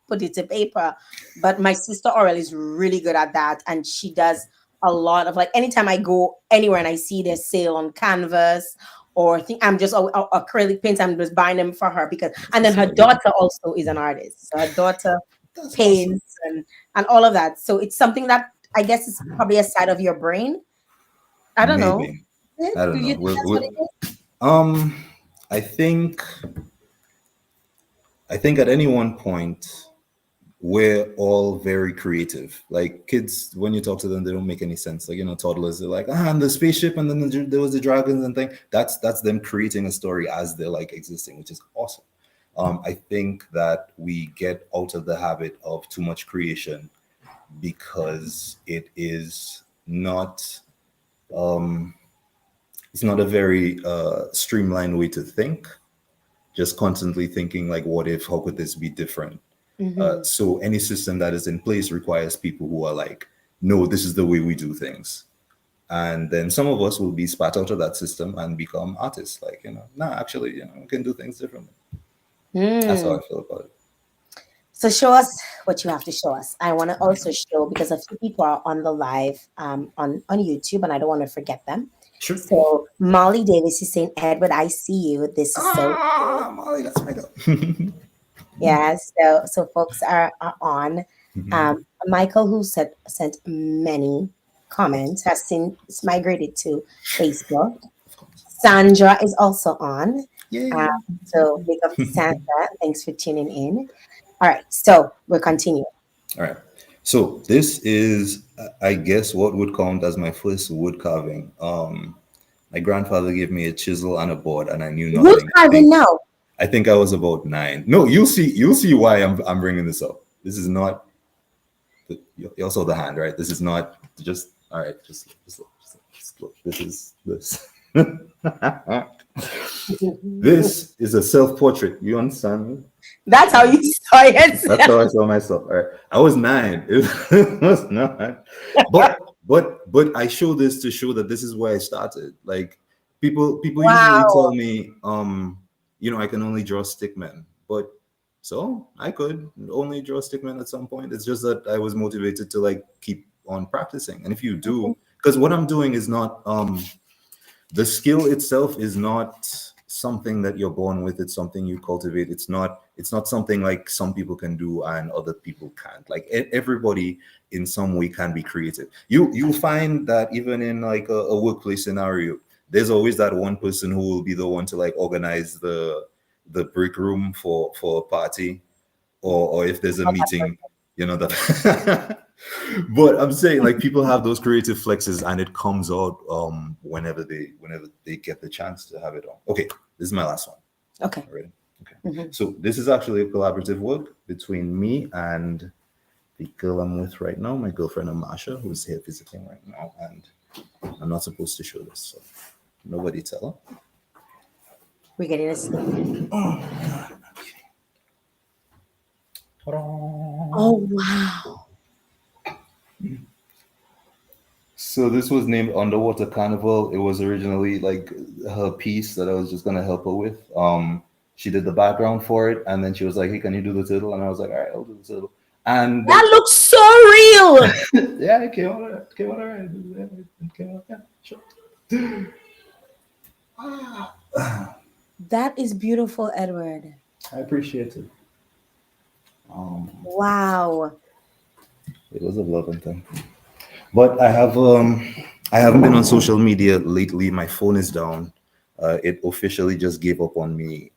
put it to paper, but my sister Aurel is really good at that, and she does a lot of, like, anytime I go anywhere and I see their sale on canvas or think I'm just acrylic paints, I'm just buying them for her because, That's and then what's her up. Yeah. daughter also is an artist, so her daughter That's awesome. paints and all of that. So it's something that I guess is probably a side of your brain. I don't know. Maybe. I Do don't you know. think that's what it is? Um, I think I think at any one point we're all very creative. Like kids, when you talk to them, they don't make any sense. Like toddlers, they're like, and the spaceship, and then there was the dragons and thing. That's them creating a story as they're like existing, which is awesome. I think that we get out of the habit of too much creation because it is not um, it's not a very streamlined way to think. Just constantly thinking like, what if? How could this be different? Mm-hmm. So any system that is in place requires people who are like, no, this is the way we do things. And then some of us will be spat out of that system and become artists. Like, nah, actually, we can do things differently. That's how Mm. I feel about it. So show us what you have to show us. I want to also show because a few people are on the live on YouTube, and I don't want to forget them. Sure. So Molly Davis is saying, Edward, I see you. This is so cool. Molly, that's my girl. Yeah. So folks are on. Michael, who sent many comments, has since migrated to Facebook. Sandra is also on. Um, Yay. so big up to Sandra. Thanks for tuning in. All right, so we'll continue. All right. So this is, I guess, what would count as my first wood carving. My grandfather gave me a chisel and a board, and I knew Wood nothing. carving now. I think I was about 9. No, you'll see. You'll see why I'm bringing this up. This is not. You also the hand, right? This is not just. All right, just look. This is this. This is a self-portrait. You understand me? That's how you started. That's how I saw myself. All right. I was 9. It was not. But I show this to show that this is where I started. Like people usually tell Wow. me, I can only draw stickmen. But so I could only draw stickmen at some point. It's just that I was motivated to like keep on practicing. And if you do, because what I'm doing is not the skill itself is not something that you're born with. It's something you cultivate. It's not something like some people can do and other people can't. Like everybody in some way can be creative. You'll find that even in like a workplace scenario, there's always that one person who will be the one to like organize the break room for a party, or if there's a meeting, that. But I'm saying like people have those creative flexes and it comes out whenever they get the chance to have it on. Okay, this is my last one. Okay. Ready? Okay. So this is actually a collaborative work between me and the girl I'm with right now, my girlfriend Amasha, who's here visiting right now, and I'm not supposed to show this, so nobody tell her. We're getting a sneak. Oh wow. So this was named Underwater Carnival. It was originally like her piece that I was just gonna help her with. She did the background for it, and then she was like, "Hey, can you do the turtle?" And I was like, "All right, I'll do the turtle." And That looks so real. yeah, it came out alright. It came out alright. It came out, yeah, sure. That is beautiful, Edward. I appreciate it. Wow. It was a loving thing. But I haven't been on social media lately. My phone is down. It officially just gave up on me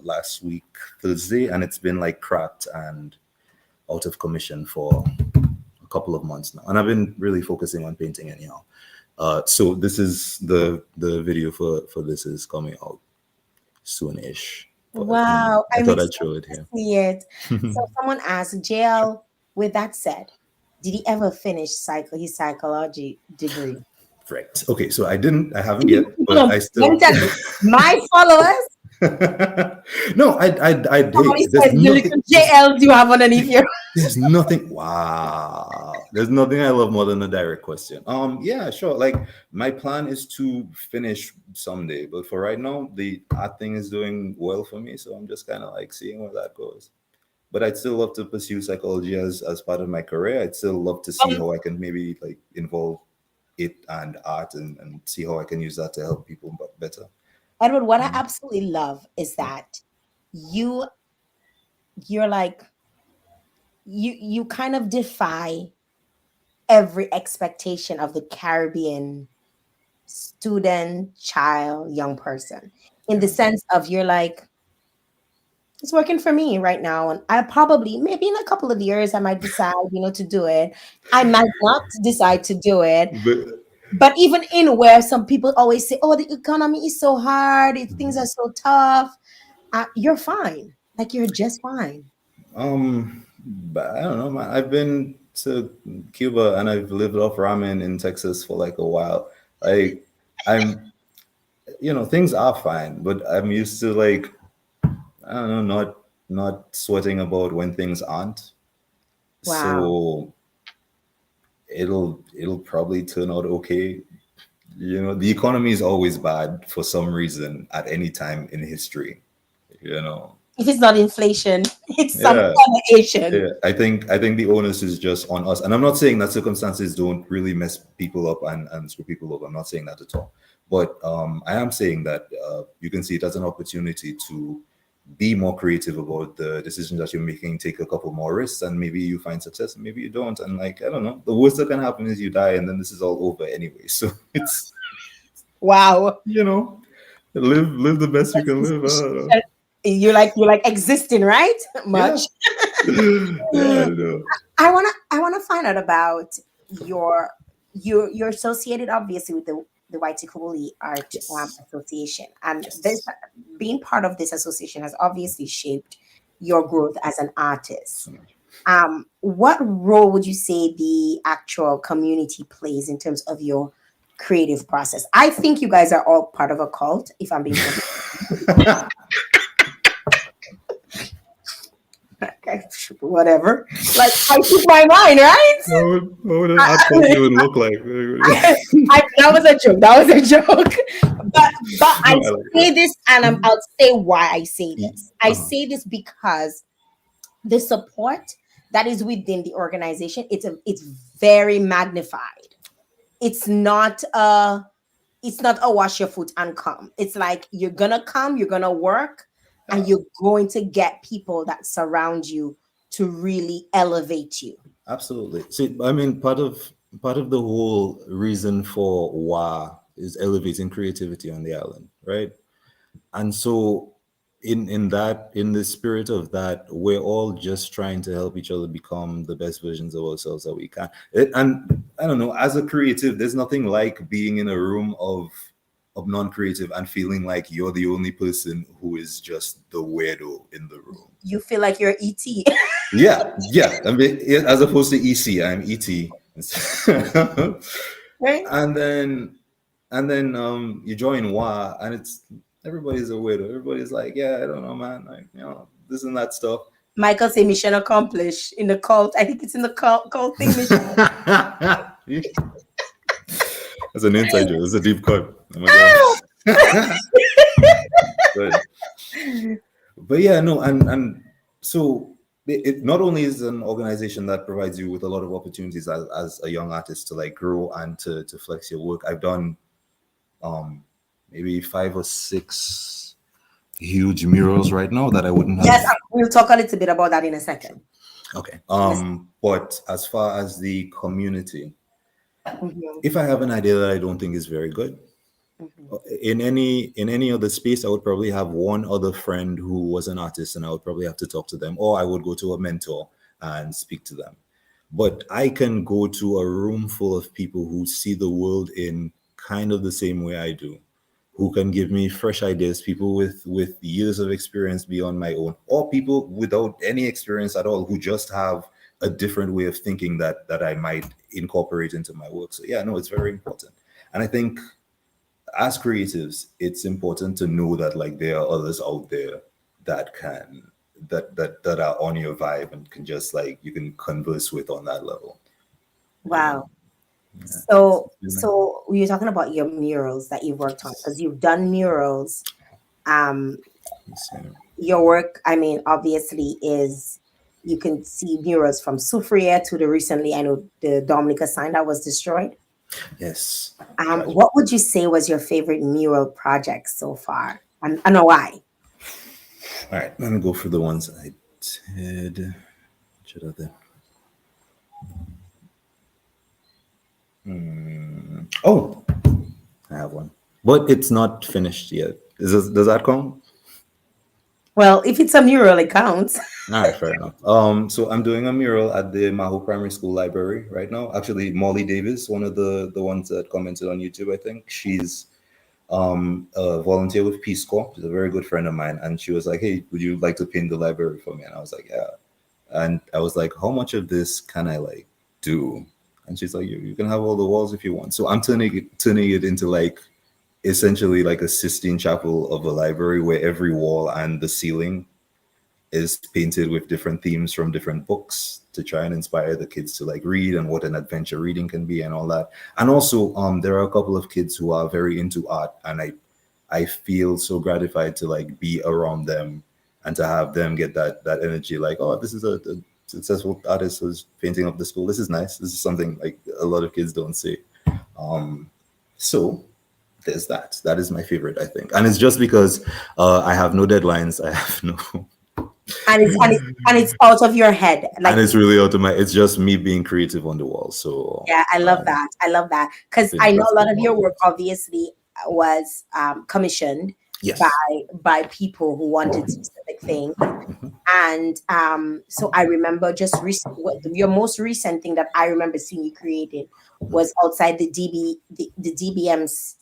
last week Thursday, and it's been like cracked and out of commission for a couple of months now. And I've been really focusing on painting anyhow. So this is the video for this is coming out soonish. But, Wow. I I'm thought I'd excited show it to here. see it. So someone asked, Jael, with that said, did he ever finish his psychology degree? Right. Okay. So I haven't yet, but I Let still. me tell you, my followers. No, I Somebody there's said, you nothing. little JL do you have underneath your. There's nothing. Wow. There's nothing I love more than a direct question. Yeah, sure. Like my plan is to finish someday, but for right now, the art thing is doing well for me, so I'm just kind of like seeing where that goes. But I'd still love to pursue psychology as part of my career. I'd still love to see how I can maybe like involve it and art and see how I can use that to help people better. Edward, what I absolutely love is that you're like you kind of defy every expectation of the Caribbean student, child, young person. In the sense of you're like, it's working for me right now. And I probably, maybe in a couple of years, I might decide, to do it. I might not decide to do it. But even in where some people always say, oh, the economy is so hard, things are so tough, you're fine. Like you're just fine. But I don't know, man. I've been to Cuba and I've lived off ramen in Texas for like a while. Like I'm, things are fine, but I'm used to like I don't know, not sweating about when things aren't. Wow. So it'll probably turn out okay. The economy is always bad for some reason at any time in history. You know, If it's not inflation, it's some yeah. other Asian. Yeah, I think the onus is just on us. And I'm not saying that circumstances don't really mess people up and screw people up. I'm not saying that at all. But I am saying that you can see it as an opportunity to be more creative about the decisions that you're making, take a couple more risks, and maybe you find success, and maybe you don't. And like, I don't know, the worst that can happen is you die, and then this is all over anyway. So it's, Wow. live the best you can live. I don't know. You like existing, right? Yeah. Much. Yeah, I know. I wanna find out about your you're associated obviously with the Waitikuli Art Yes. Association, and this Yes. being part of this association has obviously shaped your growth as an artist. What role would you say the actual community plays in terms of your creative process? I think you guys are all part of a cult, if I'm being okay, whatever. Like I took my mind, right? What would an art cult even look like? That was a joke. That was a joke. But I No, I like say that. this, and I'll say why I say this. I Uh-huh. say this because the support that is within the organization, it's very magnified. It's not a wash your foot and come. It's like you're gonna come, you're gonna work, and you're going to get people that surround you to really elevate you. Absolutely. See, I mean, part of the whole reason for WA is elevating creativity on the island, right? And so in the spirit of that, we're all just trying to help each other become the best versions of ourselves that we can. And I don't know, as a creative, there's nothing like being in a room of non-creative and feeling like you're the only person who is just the weirdo in the room. You feel like you're ET. Yeah, yeah. I mean, as opposed to EC, I'm ET. Right? And then you join WA and it's everybody's a widow. Everybody's like, yeah, I don't know, man. Like, this and that stuff. Michael say mission accomplished in the cult. I think it's in the cult thing. That's an inside joke. It's a deep cut. Oh my god. But yeah, no, and so it not only is an organization that provides you with a lot of opportunities as a young artist to like grow and to flex your work. I've done maybe 5 or 6 huge murals right now that I wouldn't have. Yes, we'll talk a little bit about that in a second. Okay. But as far as the community, Mhm, if I have an idea that I don't think is very good, mhm. in any other space, I would probably have one other friend who was an artist, and I would probably have to talk to them, or I would go to a mentor and speak to them. But I can go to a room full of people who see the world in kind of the same way I do, who can give me fresh ideas, people with years of experience beyond my own, or people without any experience at all who just have a different way of thinking that I might incorporate into my work. So yeah, no, it's very important. And I think as creatives, it's important to know that like there are others out there that can that are on your vibe and can just like you can converse with on that level. You know, Wow. yeah. So, You know? so you're talking about your murals that you've worked on because you've done murals. Um, So, your work, I mean, obviously is you can see murals from Sufria to the recently, I know the Dominica sign that was destroyed. yes, tragic. What would you say was your favorite mural project so far? And I know why. All right, let me go for the ones I did. Should I do? Oh, I have one, but it's not finished yet. Does that count? Well, if it's a mural, it counts. All right, fair enough. So I'm doing a mural at the Maho Primary School Library right now. Actually, Molly Davis, one of the ones that commented on YouTube, I think she's a volunteer with Peace Corps. She's a very good friend of mine, and she was like, "Hey, would you like to paint the library for me?" And I was like, "Yeah." And I was like, "How much of this can I like do? And she's like, you can have all the walls if you want. So I'm turning it into like essentially like a Sistine Chapel of a library where every wall and the ceiling is painted with different themes from different books to try and inspire the kids to like read and what an adventure reading can be and all that. And also, there are a couple of kids who are very into art, and I feel so gratified to like be around them and to have them get that energy. Like, oh, this is a successful artist who's painting up the school. This is nice. This is something like a lot of kids don't see. So there's that. That is my favorite, I think, and it's just because I have no deadlines. I have no. And it's out of your head, like, And it's really automatic. It's just me being creative on the wall. So yeah, I love that. I love that because I know a lot of your work obviously was commissioned yes, by people who wanted specific things. And so I remember just your most recent thing that I remember seeing you created was outside the DBMC.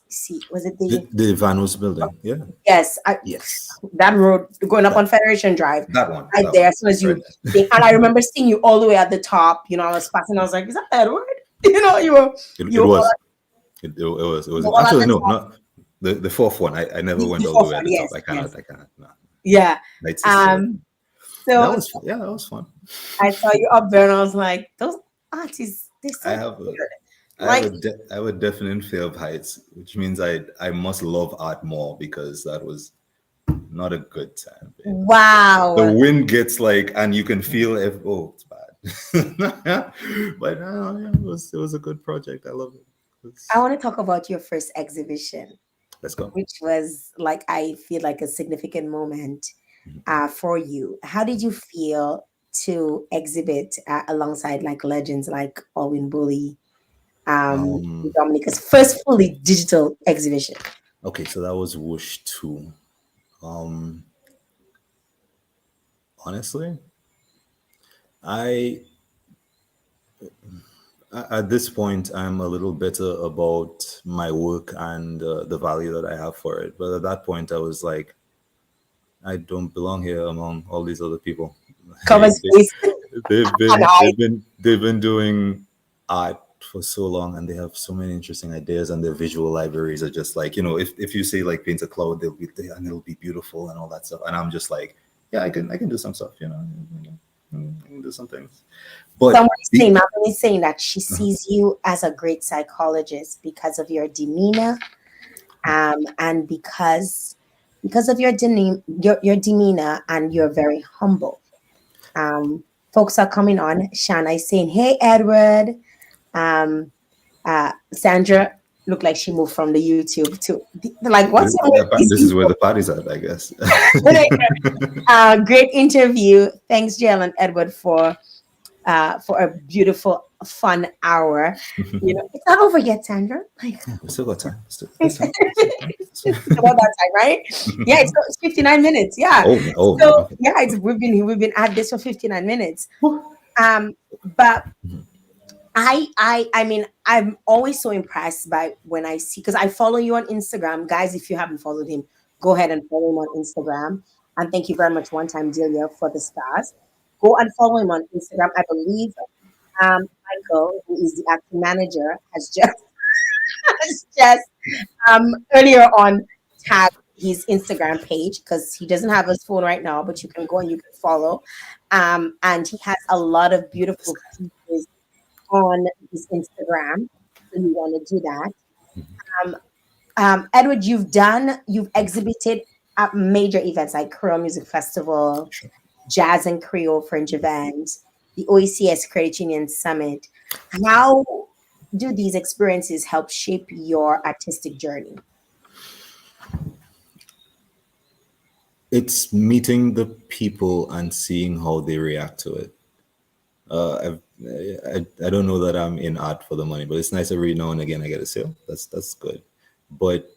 Was it the Vanos building. Yeah. Yes, Yes. that road going up on Federation Drive, That one. right that there. one. As soon as you Right. think, and I remember seeing you all the way at the top. You know, I was passing. I was like, "Is that Edward?" You know, you were. It you was. were It was. It was. all at Actually, the no, top. not the fourth one. I never The went all fourth the way at one, the yes, top. I yes. cannot. No. Yeah. Nights is still. So That was fun. Yeah, that was fun. I saw you up there, and I was like, "Those artists, they're I so have a, weird." I have Like, I have a definite fear of heights, which means I must love art more because that was not a good time. Babe. wow. The wind gets like, and you can feel if it's bad. But yeah, it was a good project. I love it. I want to talk about your first exhibition, Let's go. which was like, I feel like a significant moment for you. How did you feel to exhibit alongside like legends like Alwyn Bully, Um, Dominica's first fully digital exhibition? okay, so that was Whoosh 2. Um, honestly, I at this point I'm a little bitter about my work and the value that I have for it. But at that point, I was like, I don't belong here among all these other people. Cover space. They've And been I, they've been doing art for so long, and they have so many interesting ideas, and their visual libraries are just like, if you say like paint a cloud, they'll be there and it'll be beautiful and all that stuff. And I'm just like, yeah, I can do some stuff, I can do some things. But Malcolm is saying that she sees you as a great psychologist because of your demeanor, and because of your demeanor, and you're very humble. Folks are coming on. Shana is saying, "Hey, Edward." Sandra looked like she moved from the YouTube to like, what's wrong with these this is where people? the party's at, I guess. Great interview. Thanks, Jael and Edward, for a beautiful, fun hour. It's not over yet, Sandra. Like, We still got time. it's about that time, right? Yeah, it's 59 minutes. Yeah. Oh, So okay. yeah, we've been at this for 59 minutes. But I mean, I'm always so impressed by when I see, because I follow you on Instagram. Guys, if you haven't followed him, go ahead and follow him on Instagram. And thank you very much, one time Delia, for the stars. Go and follow him on Instagram. I believe Michael, who is the acting manager, has just has just earlier on tagged his Instagram page, because he doesn't have his phone right now, but you can go and you can follow. And he has a lot of beautiful pieces on his Instagram. So you want to do that. Edward, you've exhibited at major events like Creole Music Festival, Jazz and Creole Fringe events, the OECS Credit Union Summit. How do these experiences help shape your artistic journey? It's meeting the people and seeing how they react to it. I don't know that I'm in art for the money, but it's nice every now and again I get a sale. That's good. But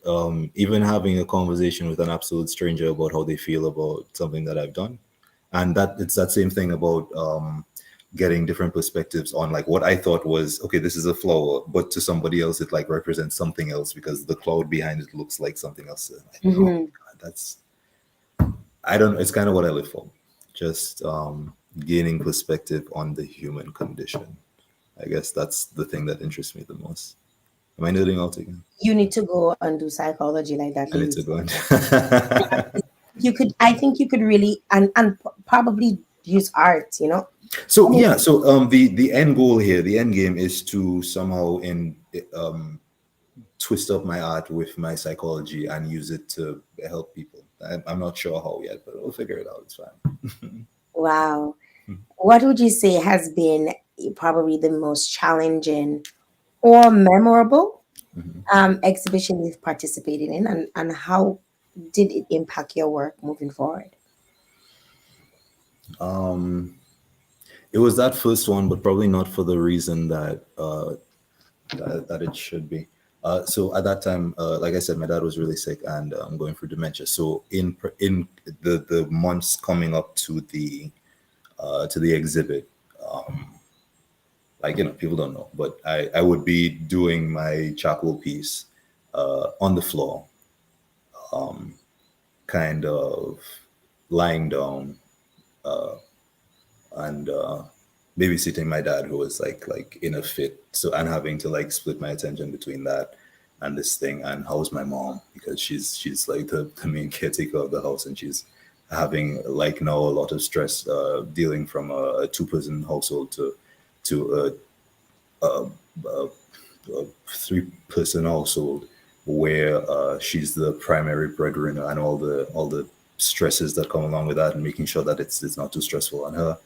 even having a conversation with an absolute stranger about how they feel about something that I've done, and that it's that same thing about getting different perspectives on like what I thought was okay, this is a flower, but to somebody else it like represents something else because the cloud behind it looks like something else. Like, oh my God, that's I don't know. It's kind of what I live for. Just gaining perspective on the human condition. I guess that's the thing that interests me the most. Am I nerding out again? You need to go and do psychology like that, I need to Liz. go and You could, I think you could really, probably use art, I so mean, yeah, so the end goal here, the end game is to somehow twist up my art with my psychology and use it to help people. I'm not sure how yet, but we'll figure it out. It's fine. wow. What would you say has been probably the most challenging or memorable exhibition you've participated in, and how did it impact your work moving forward? Um, it was that first one, but probably not for the reason that it should be. So at that time, like I said, my dad was really sick and going through dementia. So in the months coming up to the exhibit, like people don't know, but I would be doing my charcoal piece on the floor, kind of lying down and babysitting my dad who was like in a fit, so and having to like split my attention between that and this thing and house my mom because she's like the main caretaker of the house, and she's having like now a lot of stress dealing from a two-person household to a three-person household where she's the primary breadwinner and all the stresses that come along with that, and making sure that it's not too stressful on her.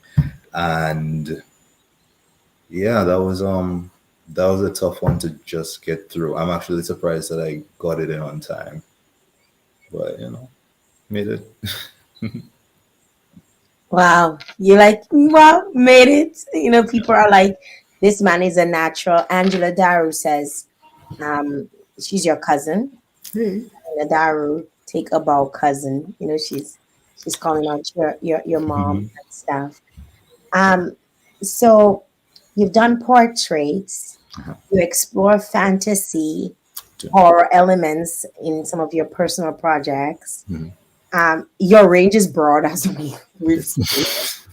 And yeah, that was a tough one to just get through. I'm actually surprised that I got it in on time, but made it. Wow. You like, wow, made it. People are like, this man is a natural. Angela Daru says, she's your cousin. Hey. Angela Daru, take a bow, cousin. She's calling out your mom Mhm. and stuff. Um, so you've done portraits, you explore fantasy, horror elements in some of your personal projects. Mhm. Your range is broad, as we've seen. Yes.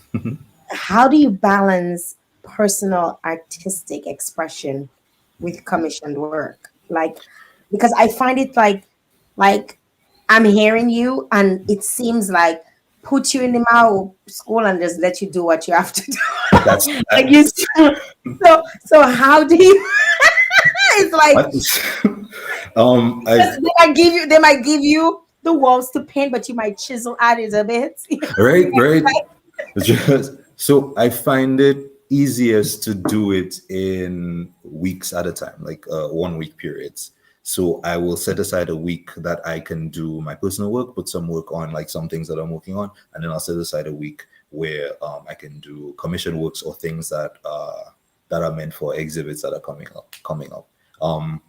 How do you balance personal artistic expression with commissioned work? Like, because I find it like I'm hearing you, and it seems like put you in the Mao school and just let you do what you have to do. That's Like you, so how do you? It's like that. I they might give you the walls to paint, but you might chisel at it a bit. right. Just so I find it easiest to do it in weeks at a time, like 1 week periods. So I will set aside a week that I can do my personal work, put some work on, like some things that I'm working on, and then I'll set aside a week where I can do commission works or things that are meant for exhibits that are coming up.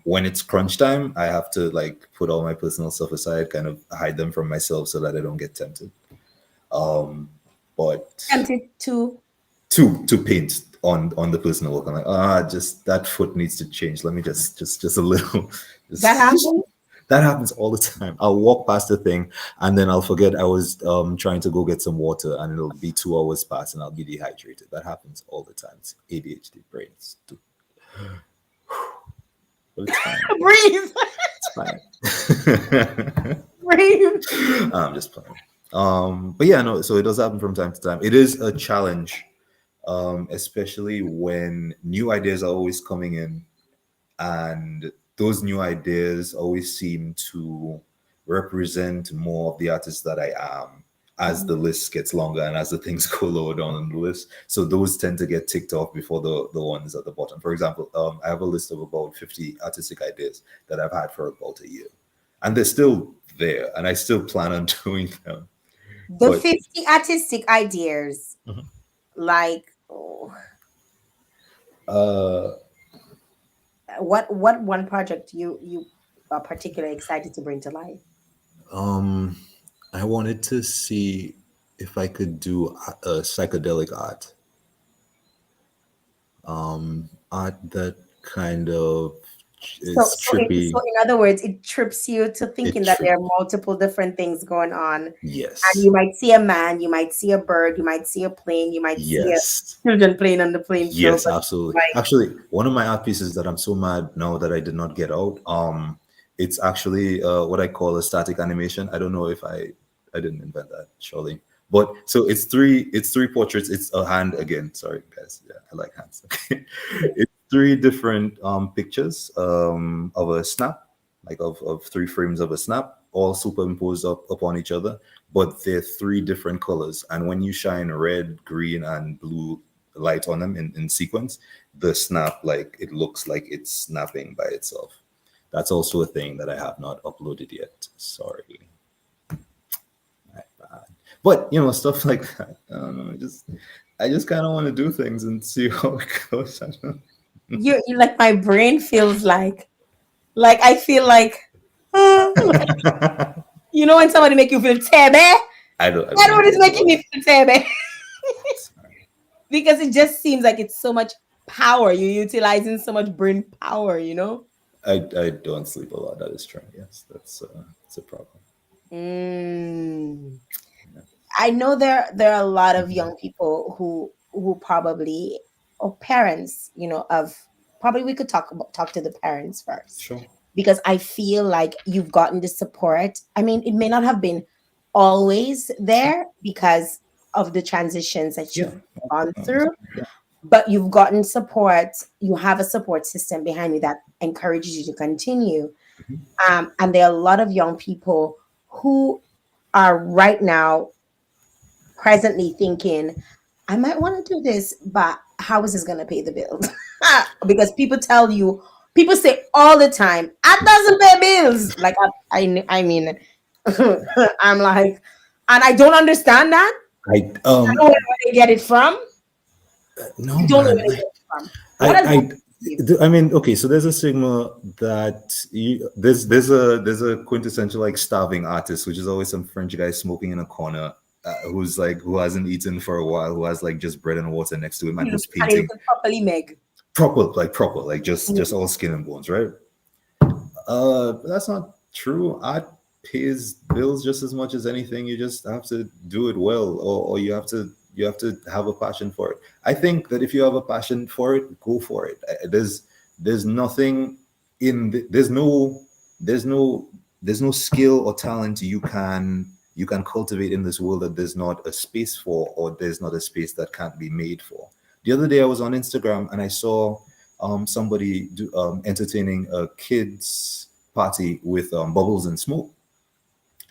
When it's crunch time, I have to like put all my personal stuff aside, kind of hide them from myself so that I don't get tempted. But Tempted to to paint on the personal work, I'm like, just that foot needs to change. Let me just a little. that Just, happen? that happens all the time. I'll walk past the thing and then I'll forget I was trying to go get some water, and it'll be 2 hours past and I'll be dehydrated. That happens all the time. It's ADHD brains. But it's fine. Breathe, It's fine. breathe. I'm just playing. But yeah, no, so it does happen from time to time. It is a challenge, especially when new ideas are always coming in, and those new ideas always seem to represent more of the artist that I am as the list gets longer and as the things go lower down on the list. So those tend to get ticked off before the ones at the bottom. For example, I have a list of about 50 artistic ideas that I've had for about a year, and they're still there, and I still plan on doing them. The But 50 artistic ideas, like, uh, what one project you are particularly excited to bring to life? um, I wanted to see if I could do psychedelic art that kind of It's So trippy. in other words, it trips you to It thinking that trip. there are multiple different things going on. And Yes. you might see a man, you might see a bird, you might see a plane, you might see a Yes. children playing on the plane too. Yes, But absolutely. like, Actually, one of my art pieces that I'm so mad now that I did not get out, it's actually what I call a static animation. I don't know if I didn't invent that, surely. But so it's three portraits. It's a hand again. Sorry, guys. Yeah, I like hands. Okay. It's three different pictures of a snap, like of three frames of a snap, all superimposed up upon each other, but they're three different colors. And when you shine red, green, and blue light on them in sequence, the snap, like it looks like it's snapping by itself. That's also a thing that I have not uploaded yet. Sorry. My bad. But stuff like that. I don't know. I just kind of want to do things and see how it goes. I don't know. you like my brain feels like I feel like, like, you know when somebody make you feel tebe? I don't. I That's what wouldn't is go making there. me feel tebe. Because it just seems like it's so much power. You're utilizing so much brain power, you know? I don't sleep a lot. That is true. Yes, that's a problem. Mm. I know there are a lot of Mhm. young people who probably, or parents, of probably we could talk to the parents first, Sure. because I feel like you've gotten the support. I mean, it may not have been always there because of the transitions that Yeah. you've gone I through, understand. Yeah. but you've gotten support. You have a support system behind you that encourages you to continue. And there are a lot of young people who are right now presently thinking, I might want to do this, but how is this going to pay the bills? Because people say all the time, "That doesn't pay bills." Like I mean, I'm like, and I don't understand that. I I don't know where they get it from. I no don't know where man. they get it from. What I has I happened to you? I mean, okay, so there's a stigma that there's a quintessential like starving artist, which is always some French guy smoking in a corner, who's like who hasn't eaten for a while, who has like just bread and water next to him, and who's And he painting looking properly, Meg. proper, like just all skin and bones, right? But that's not true. Art pays bills just as much as anything. You just have to do it well, or you have to have a passion for it. I think that if you have a passion for it, go for it. There's nothing there's no there's no skill or talent you can cultivate in this world that there's not a space for, or there's not a space that can't be made for. The other day I was on Instagram and I saw somebody entertaining a kids party with bubbles and smoke,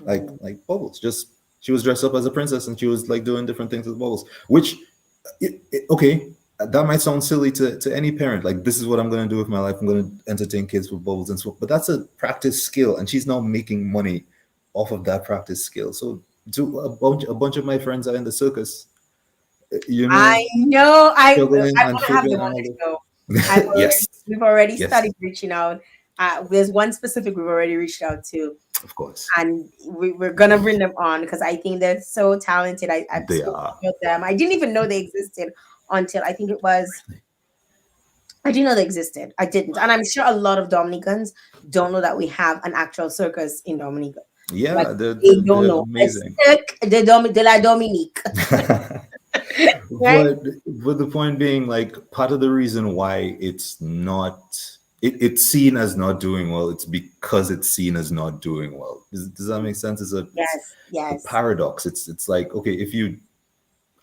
like bubbles. Just she was dressed up as a princess and she was like doing different things with bubbles. Which, okay, that might sound silly to any parent. Like, this is what I'm going to do with my life. I'm going to entertain kids with bubbles and smoke. But that's a practice skill, and she's now making money off of that practice skill. So, do a bunch of my friends are in the circus, you know, I know. struggling I and want to have them figuring on all the the. show. Yes, We've already yes, started reaching out. There's one specific we've already reached out to, of course. and we're gonna bring them on because I think they're so talented. I've They spoken are. about them. I didn't even know they existed until I think it was. I didn't know they existed. I didn't, and I'm sure a lot of Dominicans don't know that we have an actual circus in Dominica. Like Yeah, they're, they they're, don't they're know. amazing. De la Dominique, right? But the point being, like, part of the reason why it's seen as not doing well, it's because it's seen as not doing well. Does that make sense? It's Yes, a yes. paradox. It's like, okay, if you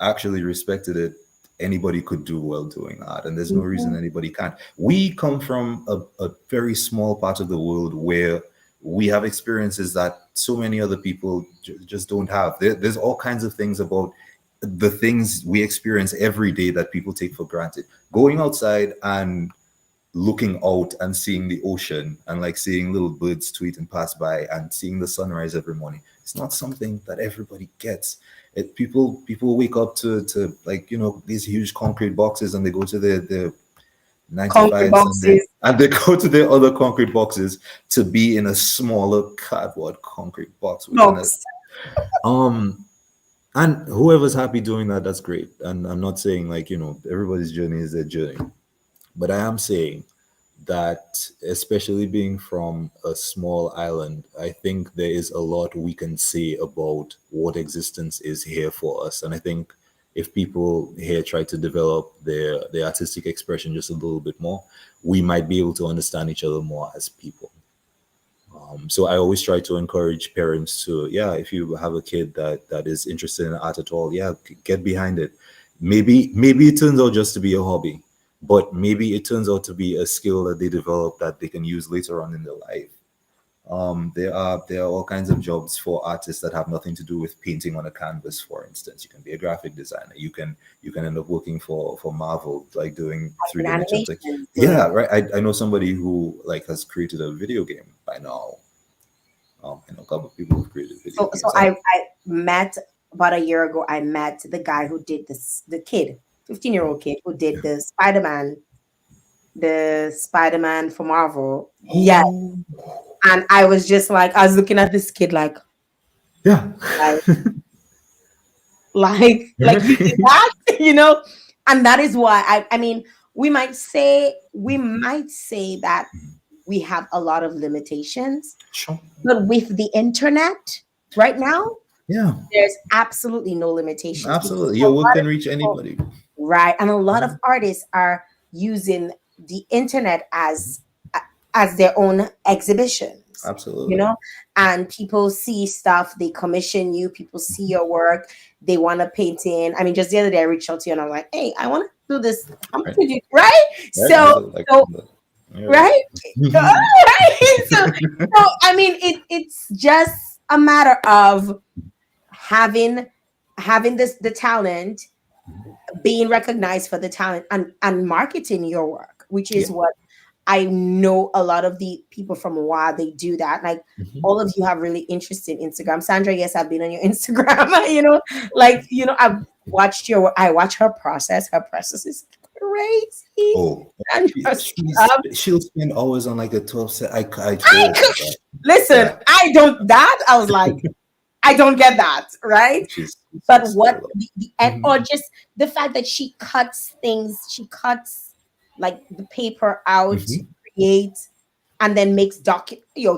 actually respected it, anybody could do well doing art, and there's no reason Mhm. anybody can't. We come from a very small part of the world where we have experiences that so many other people just don't have. There's all kinds of things about the things we experience every day that people take for granted. Going outside and looking out and seeing the ocean and like seeing little birds tweet and pass by and seeing the sunrise every morning, it's not something that everybody gets. People wake up to like, these huge concrete boxes, and they go to their nine to Concrete fives, and they boxes, and they go to their other concrete boxes to be in a smaller cardboard concrete box. box. Um and whoever's happy doing that, that's great. And I'm not saying, like, everybody's journey is their journey, but I am saying that, especially being from a small island, I think there is a lot we can say about what existence is here for us. And I think if people here try to develop their artistic expression just a little bit more, we might be able to understand each other more as people. So I always try to encourage parents to, yeah, if you have a kid that is interested in art at all, yeah, get behind it. Maybe it turns out just to be a hobby, but maybe it turns out to be a skill that they develop that they can use later on in their life. There are all kinds of jobs for artists that have nothing to do with painting on a canvas. For instance, you can be a graphic designer. You can end up working for Marvel, like doing Like 3D an animations. Like, animation. yeah, right. I know somebody who like has created a video game by now. I know a couple of people who've created video So games. I met about a year ago. I met the guy who did this. The kid, 15-year-old kid who did the Spider-Man for Marvel. Yeah, Oh, and I was just like, I was looking at this kid yeah. like, like you did that, and that is why I mean, we might say that we have a lot of limitations, Sure. but with the internet right now, Yeah, there's absolutely no limitations because absolutely. a Your work lot can of reach people, anybody. right, and a lot of artists are using the internet as their own exhibitions, Absolutely. and people see stuff, they commission you, people see your work, they want to paint in. I mean, just the other day I reached out to you and I'm like, hey, I want to do this. How much Right. would you, right? Right. So, So, yeah. right? Right? So I mean, it's just a matter of having this the talent, being recognized for the talent, and marketing your work, which Yeah. is what I know a lot of the people from WA, they do that. Like, Mhm. all of you have really interesting Instagram. Sandra, yes, I've been on your Instagram. I watch her process. Her process is crazy. Oh, Sandra's she's stuff. she'll spend hours on like a 12 set. I I told her could, that. listen, Yeah, I don't that. I was like, I don't get that, right? she's so But what skilled. the and Mhm. or just the fact that she cuts like the paper out to Mhm. create and then makes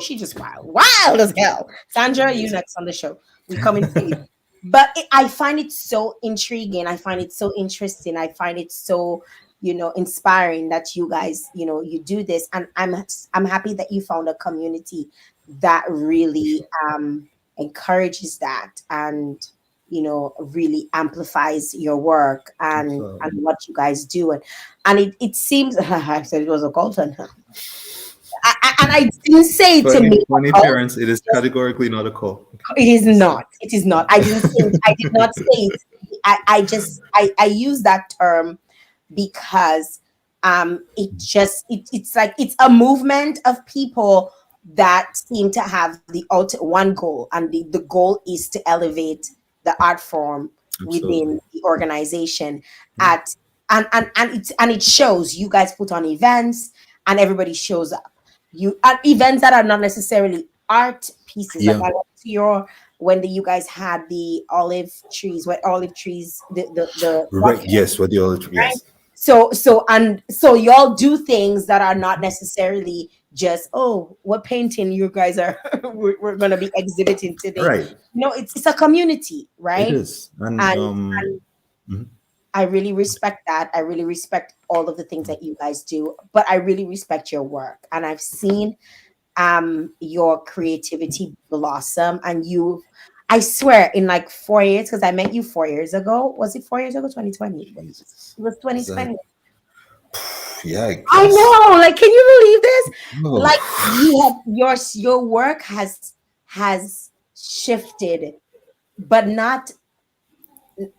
she just wild as hell. She's Sandra, you amazing. next on the show. We coming for you. But I find it so intriguing. I find it so interesting. I find it so, inspiring that you guys, you do this. And I'm happy that you found a community that really encourages that, and really amplifies your work and Absolutely. what you guys do. And it seems I said it was a cult, and I didn't say it For to any me for a any cult. parents, it is categorically not a call. It is not. It is not. I didn't say it. I did not say it. I use that term because it's like it's a movement of people that seem to have one goal, and the goal is to elevate the art form Absolutely. within the organization. Yeah. It shows. You guys put on events and everybody shows up. You at events that are not necessarily art pieces. Like, Yeah. I went to your when you guys had the olive trees, the Right. Yes. What the other? right? Yes. So y'all do things that are not necessarily just, oh, what painting you guys are we're gonna be exhibiting today. Right. It's a community, It right? is. And And mhm. I really respect that. I really respect all of the things that you guys do, but I really respect your work. And I've seen your creativity blossom, and I swear, in like 4 years, because I met you 4 years ago. Was it 4 years ago? 2020. It Jesus. was Is that? 2020. Yeah. I I guess. know. Like, can you believe this? Oh. Like, you have your work has shifted, but not.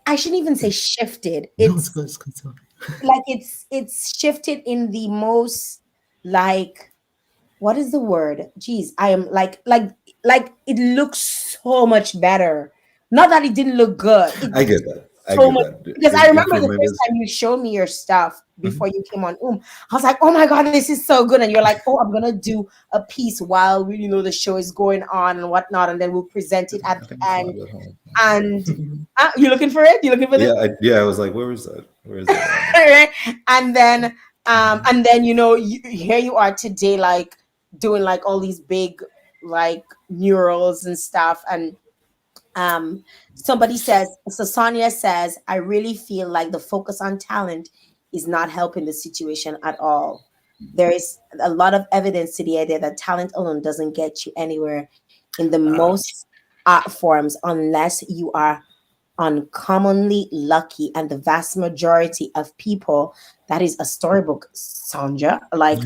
I shouldn't even say shifted. No, it's It's good. It's good. Sorry. like it's shifted in the most, like, what is the word? Geez, I am like it looks so much better. Not that it didn't look good. It I get that. I so get much, that. because I remember the Improvement first is. time you showed me your stuff before Mhm. you came on. I was like, oh my god, this is so good. And you're like, oh, I'm gonna do a piece while the show is going on and whatnot, and then we'll present it at I the think it's end. live at home. And you looking for it? You looking for this? Yeah. I was like, where is that? Where is that? Right? And then And then here you are today, like doing like all these big like murals and stuff. And um somebody says, so Sonia says, I really feel like the focus on talent is not helping the situation at all. There is a lot of evidence to the idea that talent alone doesn't get you anywhere in the most art forms unless you are uncommonly lucky. And the vast majority of people, that is a storybook, Sandra, like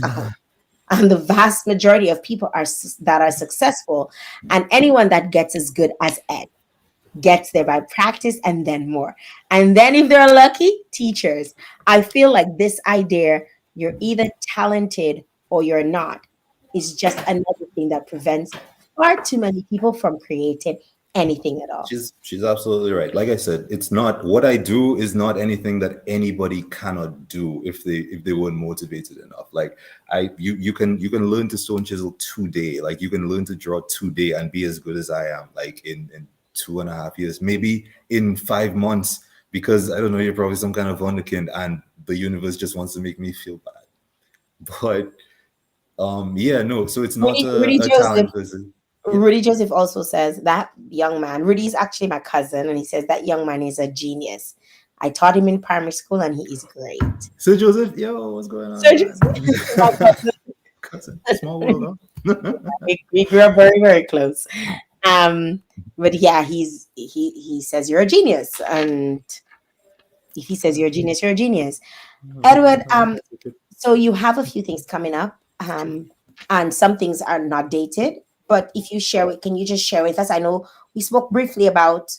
and the vast majority of people that are successful, and anyone that gets as good as Ed gets there by practice and then more. And then if they're lucky, teachers. I feel like this idea, you're either talented or you're not, is just another thing that prevents far too many people from creating anything at all. She's absolutely right. Like I said, it's not what I do is not anything that anybody cannot do if they weren't motivated enough. Like you can learn to stone chisel today. Like you can learn to draw today and be as good as I am. Like in 2.5 years, maybe in 5 months, because I don't know, you're probably some kind of wonderkind and the universe just wants to make me feel bad. But yeah, no. So it's not Rudy a Joseph talent person. Rudy Joseph also says that young man, Rudy's actually my cousin, and he says that young man is a genius. I taught him in primary school and he is great. So Joseph, yo, what's going on, So man? just my cousin. Cousin, small world, huh? We grew up very, very close. Um, but yeah, he says you're a genius. And if he says you're a genius, you're a genius. Edward, so you have a few things coming up. And some things are not dated. But if you share it, can you just share with us? I know we spoke briefly about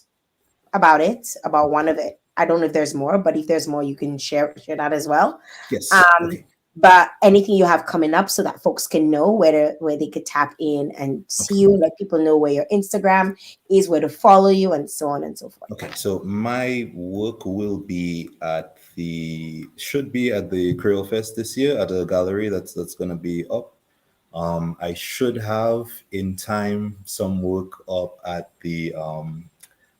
one of it. I don't know if there's more, but if there's more, you can share that as well. Yes. Um, Okay. but anything you have coming up so that folks can know where they could tap in and see you, let people know where your Instagram is, where to follow you, and so on and so forth. Okay. So my work will be should be at the Creole Fest this year at a gallery that's gonna be up. I should have in time some work up at the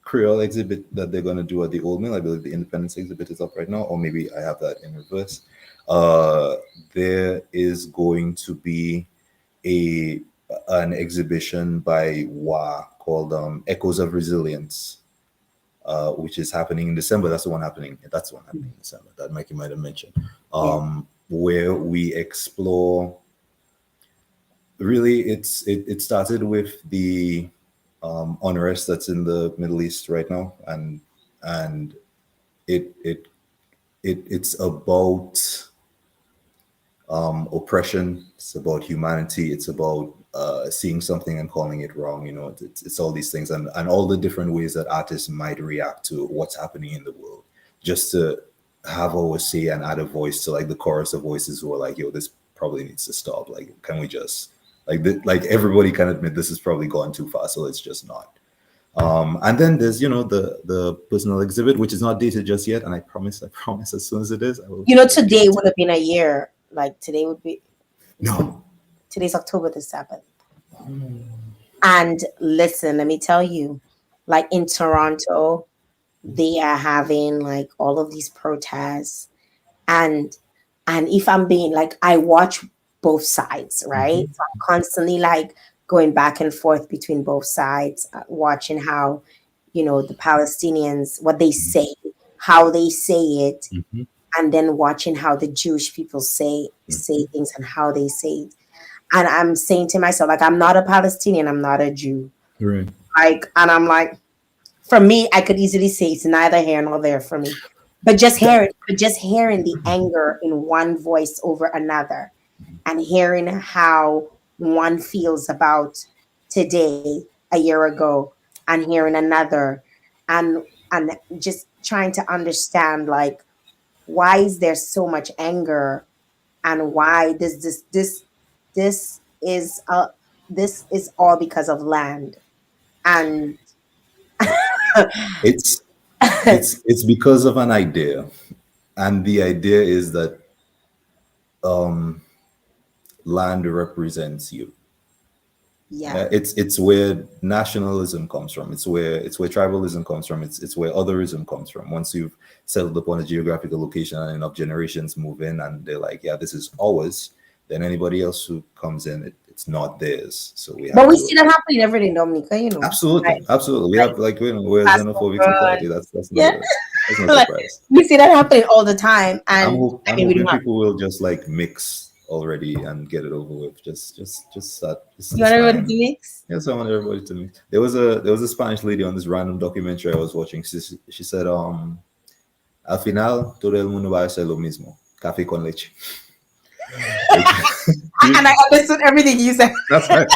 Creole exhibit that they're gonna do at the Old Mill. I believe the Independence exhibit is up right now, or maybe I have that in reverse. Uh, there is going to be a an exhibition by Wa called Echoes of Resilience, which is happening in December. That's the one happening. That's the one happening in December that Mikey might have mentioned. Where we explore. Really, it started with the unrest that's in the Middle East right now, and it's about oppression. It's about humanity. It's about seeing something and calling it wrong. You know, it's all these things and all the different ways that artists might react to what's happening in the world, just to have our say and add a voice to like the chorus of voices who are like, yo, this probably needs to stop. Like, can we just like everybody can admit this has probably gone too far, so it's just not. And then there's the personal exhibit, which is not dated just yet, and I promise as soon as it is, I will. Today would have been a year. Like today would be. No. Today's October the 7th. And listen, let me tell you, like in Toronto, they are having like all of these protests, and if I'm being like, I watch both sides, right? So I'm constantly like going back and forth between both sides, watching how the Palestinians, what they say, how they say it, and then watching how the Jewish people say things and how they say it. And I'm saying to myself, like, I'm not a Palestinian, I'm not a Jew. Right. Like, and I'm like, for me, I could easily say it's neither here nor there for me. But just hearing the anger in one voice over another, and hearing how one feels about today, a year ago, and hearing another, and just trying to understand, like, why is there so much anger, and why does this is all because of land. And it's because of an idea, and the idea is that land represents you. Yeah. It's where nationalism comes from. It's where tribalism comes from. It's where otherism comes from. Once you've settled upon a geographical location and enough generations move in and they're like, yeah, this is ours, then anybody else who comes in, it's not theirs. So we But have we to see that happening every day in Dominica, absolutely, right? absolutely. We Like have we're a xenophobic passport. society. That's Yeah. no Like surprise. we see that happening all the time. And I I'm mean, we hoping don't have. people will just like mix already and get it over with. Just that You it's want everybody fine. to mix? Yes, I want everybody to meet. There was a Spanish lady on this random documentary I was watching. She said, al final todo el mundo va a hacer lo mismo, café con leche. Like, And I understood everything you said. that's right.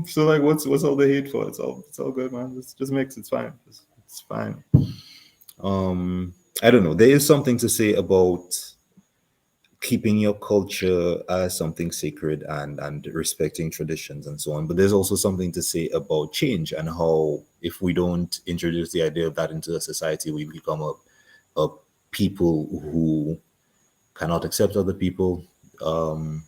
So like, what's all the hate for? It's all good, man. Just mix. It's fine. It's fine. I don't know. There is something to say about keeping your culture as something sacred and respecting traditions and so on. But there's also something to say about change and how if we don't introduce the idea of that into the society, we become a people who cannot accept other people, um,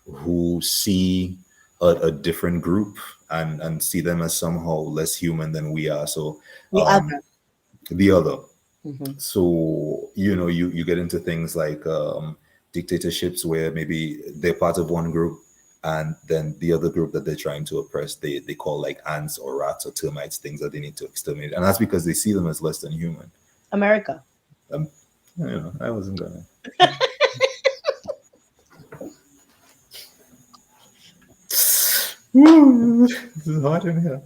who see a different group and see them as somehow less human than we are. So The other. the other. Mhm. So you get into things like dictatorships where maybe they're part of one group and then the other group that they're trying to oppress they call like ants or rats or termites, things that they need to exterminate, and that's because they see them as less than human. America. um, I wasn't gonna. Woo, this is hot in here.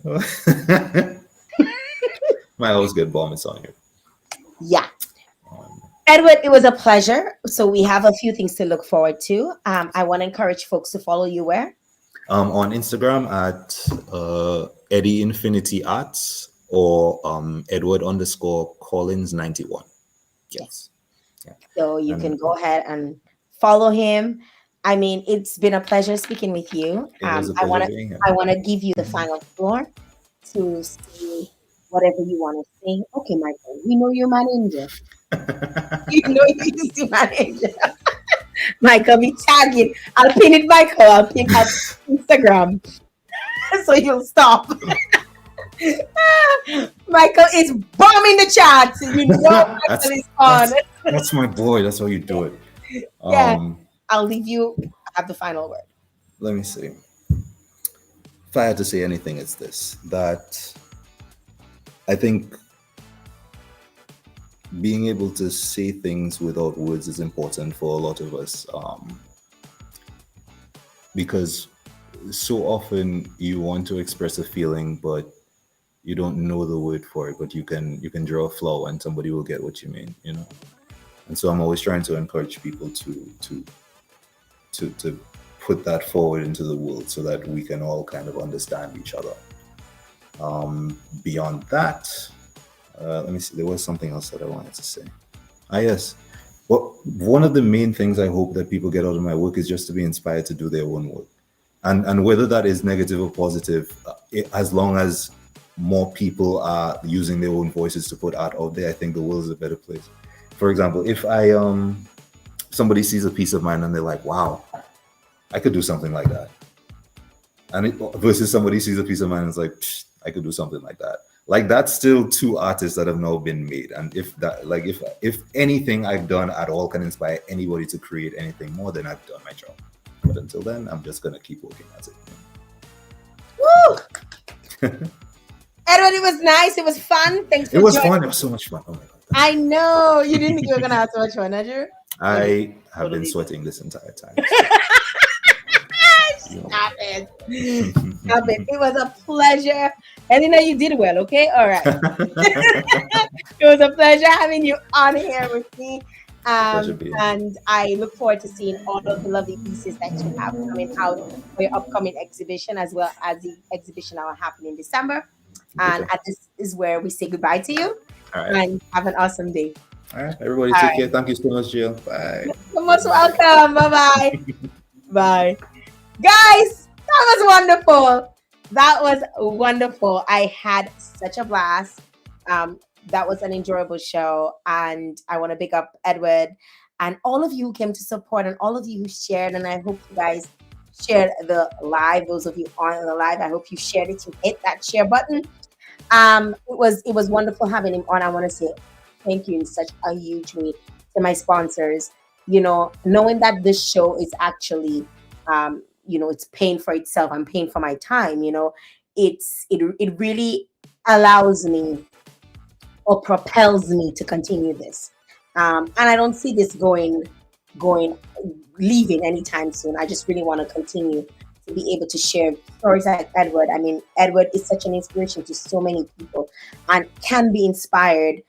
Might always get vomits on you. Yeah. Edward, it was a pleasure. So we have a few things to look forward to. I want to encourage folks to follow you where? On Instagram at Eddie Infinity Arts or Edward underscore Collins 91. Yes. Yeah. So you can And go ahead and follow him. I mean, it's been a pleasure speaking with you. it was a I pleasure want to being here. I want to give you the final floor to say whatever you want to say. Okay, Michael, we know you're my ninja. You know you used to manage. Michael, be tagging. I'll pin it, Michael. I'll pin at Instagram. So you'll stop. Michael is bombing the chat. You know that's, Michael is on. that's my boy. That's how you do it. Yeah. I'll leave you have the final word. Let me see. If I had to say anything, it's this: that I think being able to say things without words is important for a lot of us, because so often you want to express a feeling, but you don't know the word for it. But you can draw a flower, and somebody will get what you mean, And so I'm always trying to encourage people to put that forward into the world so that we can all kind of understand each other. Beyond that, let me see. There was something else that I wanted to say. Yes. Well, one of the main things I hope that people get out of my work is just to be inspired to do their own work, and whether that is negative or positive, as long as more people are using their own voices to put art out there, I think the world is a better place. For example, if somebody sees a piece of mine and they're like, "Wow, I could do something like that," versus somebody sees a piece of mine and is like, "I could do something like that." Like that's still two artists that have now been made, and if that, like, if anything I've done at all can inspire anybody to create anything more, then I've done my job. But until then, I'm just gonna keep working at it. Woo! Edward, it was nice. It was fun. Thanks for It was joining. fun. It was so much fun. Oh my god! I know you didn't think you were gonna have so much fun, did you? I have been sweating this entire time. Stop it. Stop it. It was a pleasure. And you know you did well, okay? All right. It was a pleasure having you on here with me. And I look forward to seeing all of the lovely pieces that you have coming out for your upcoming exhibition, as well as the exhibition that will happen in December. And this is where we say goodbye to you. All right. And have an awesome day. All right, everybody, take care. Thank you so much, Jael. Bye. You're most welcome. Bye-bye. Bye. Guys, that was wonderful. That was wonderful. I had such a blast. That was an enjoyable show. And I want to pick up Edward and all of you who came to support and all of you who shared. And I hope you guys shared the live. Those of you on the live, I hope you shared it. You hit that share button. It was wonderful having him on. I want to say thank you in such a huge way to my sponsors. Knowing that this show is actually, it's paying for itself. I'm paying for my time. It really allows me or propels me to continue this. And I don't see this going leaving anytime soon. I just really want to continue to be able to share stories like Edward. I mean, Edward is such an inspiration to so many people and can be inspired,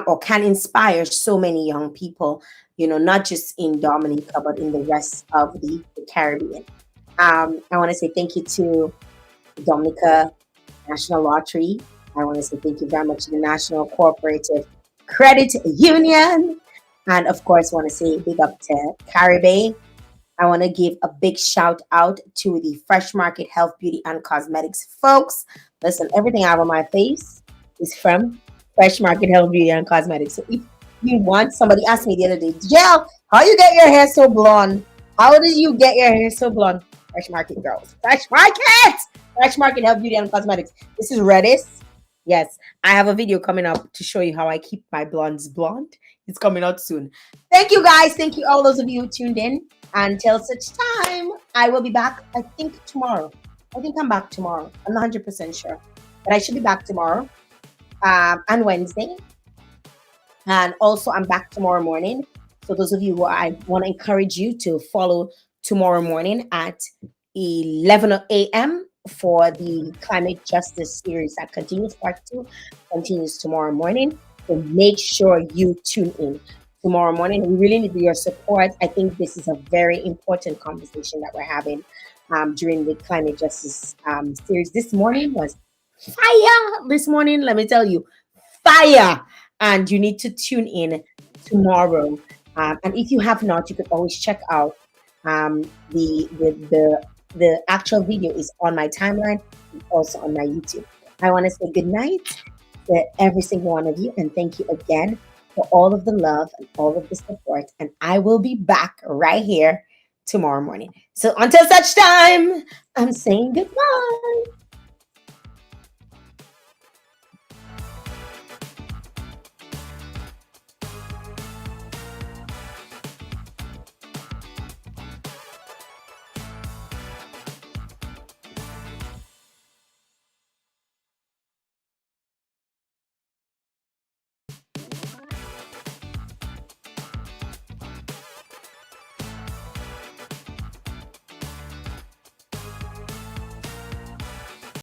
or can inspire so many young people, not just in Dominica, but in the rest of the Caribbean. I want to say thank you to Dominica National Lottery. I want to say thank you very much to the National Cooperative Credit Union. And of course, want to say big up to Caribbean. I want to give a big shout out to the Fresh Market Health, Beauty, and Cosmetics folks. Listen, everything I have on my face is from Fresh Market Health, Beauty, and Cosmetics. So if you want, somebody asked me the other day, Jael, how you get your hair so blonde? How did you get your hair so blonde? Fresh Market girls. Fresh Market! Fresh Market Health, Beauty, and Cosmetics. This is Redis. Yes, I have a video coming up to show you how I keep my blondes blonde. It's coming out soon. Thank you guys. Thank you all those of you who tuned in. Until such time, I will be back, I think, tomorrow. I think I'm back tomorrow. I'm not 100% sure. But I should be back tomorrow, and Wednesday. And also, I'm back tomorrow morning. So those of you who I want to encourage you to follow tomorrow morning at 11 a.m. for the Climate Justice Series that continues. Part 2 continues tomorrow morning. So make sure you tune in tomorrow morning. We really need your support. I think this is a very important conversation that we're having during the Climate Justice Series. This morning was fire. This morning, let me tell you, fire. And you need to tune in tomorrow. And if you have not, you can always check out the actual video is on my timeline and also on my YouTube. I want to say good night to every single one of you, and thank you again for all of the love and all of the support. And I will be back right here tomorrow morning. So until such time, I'm saying goodbye.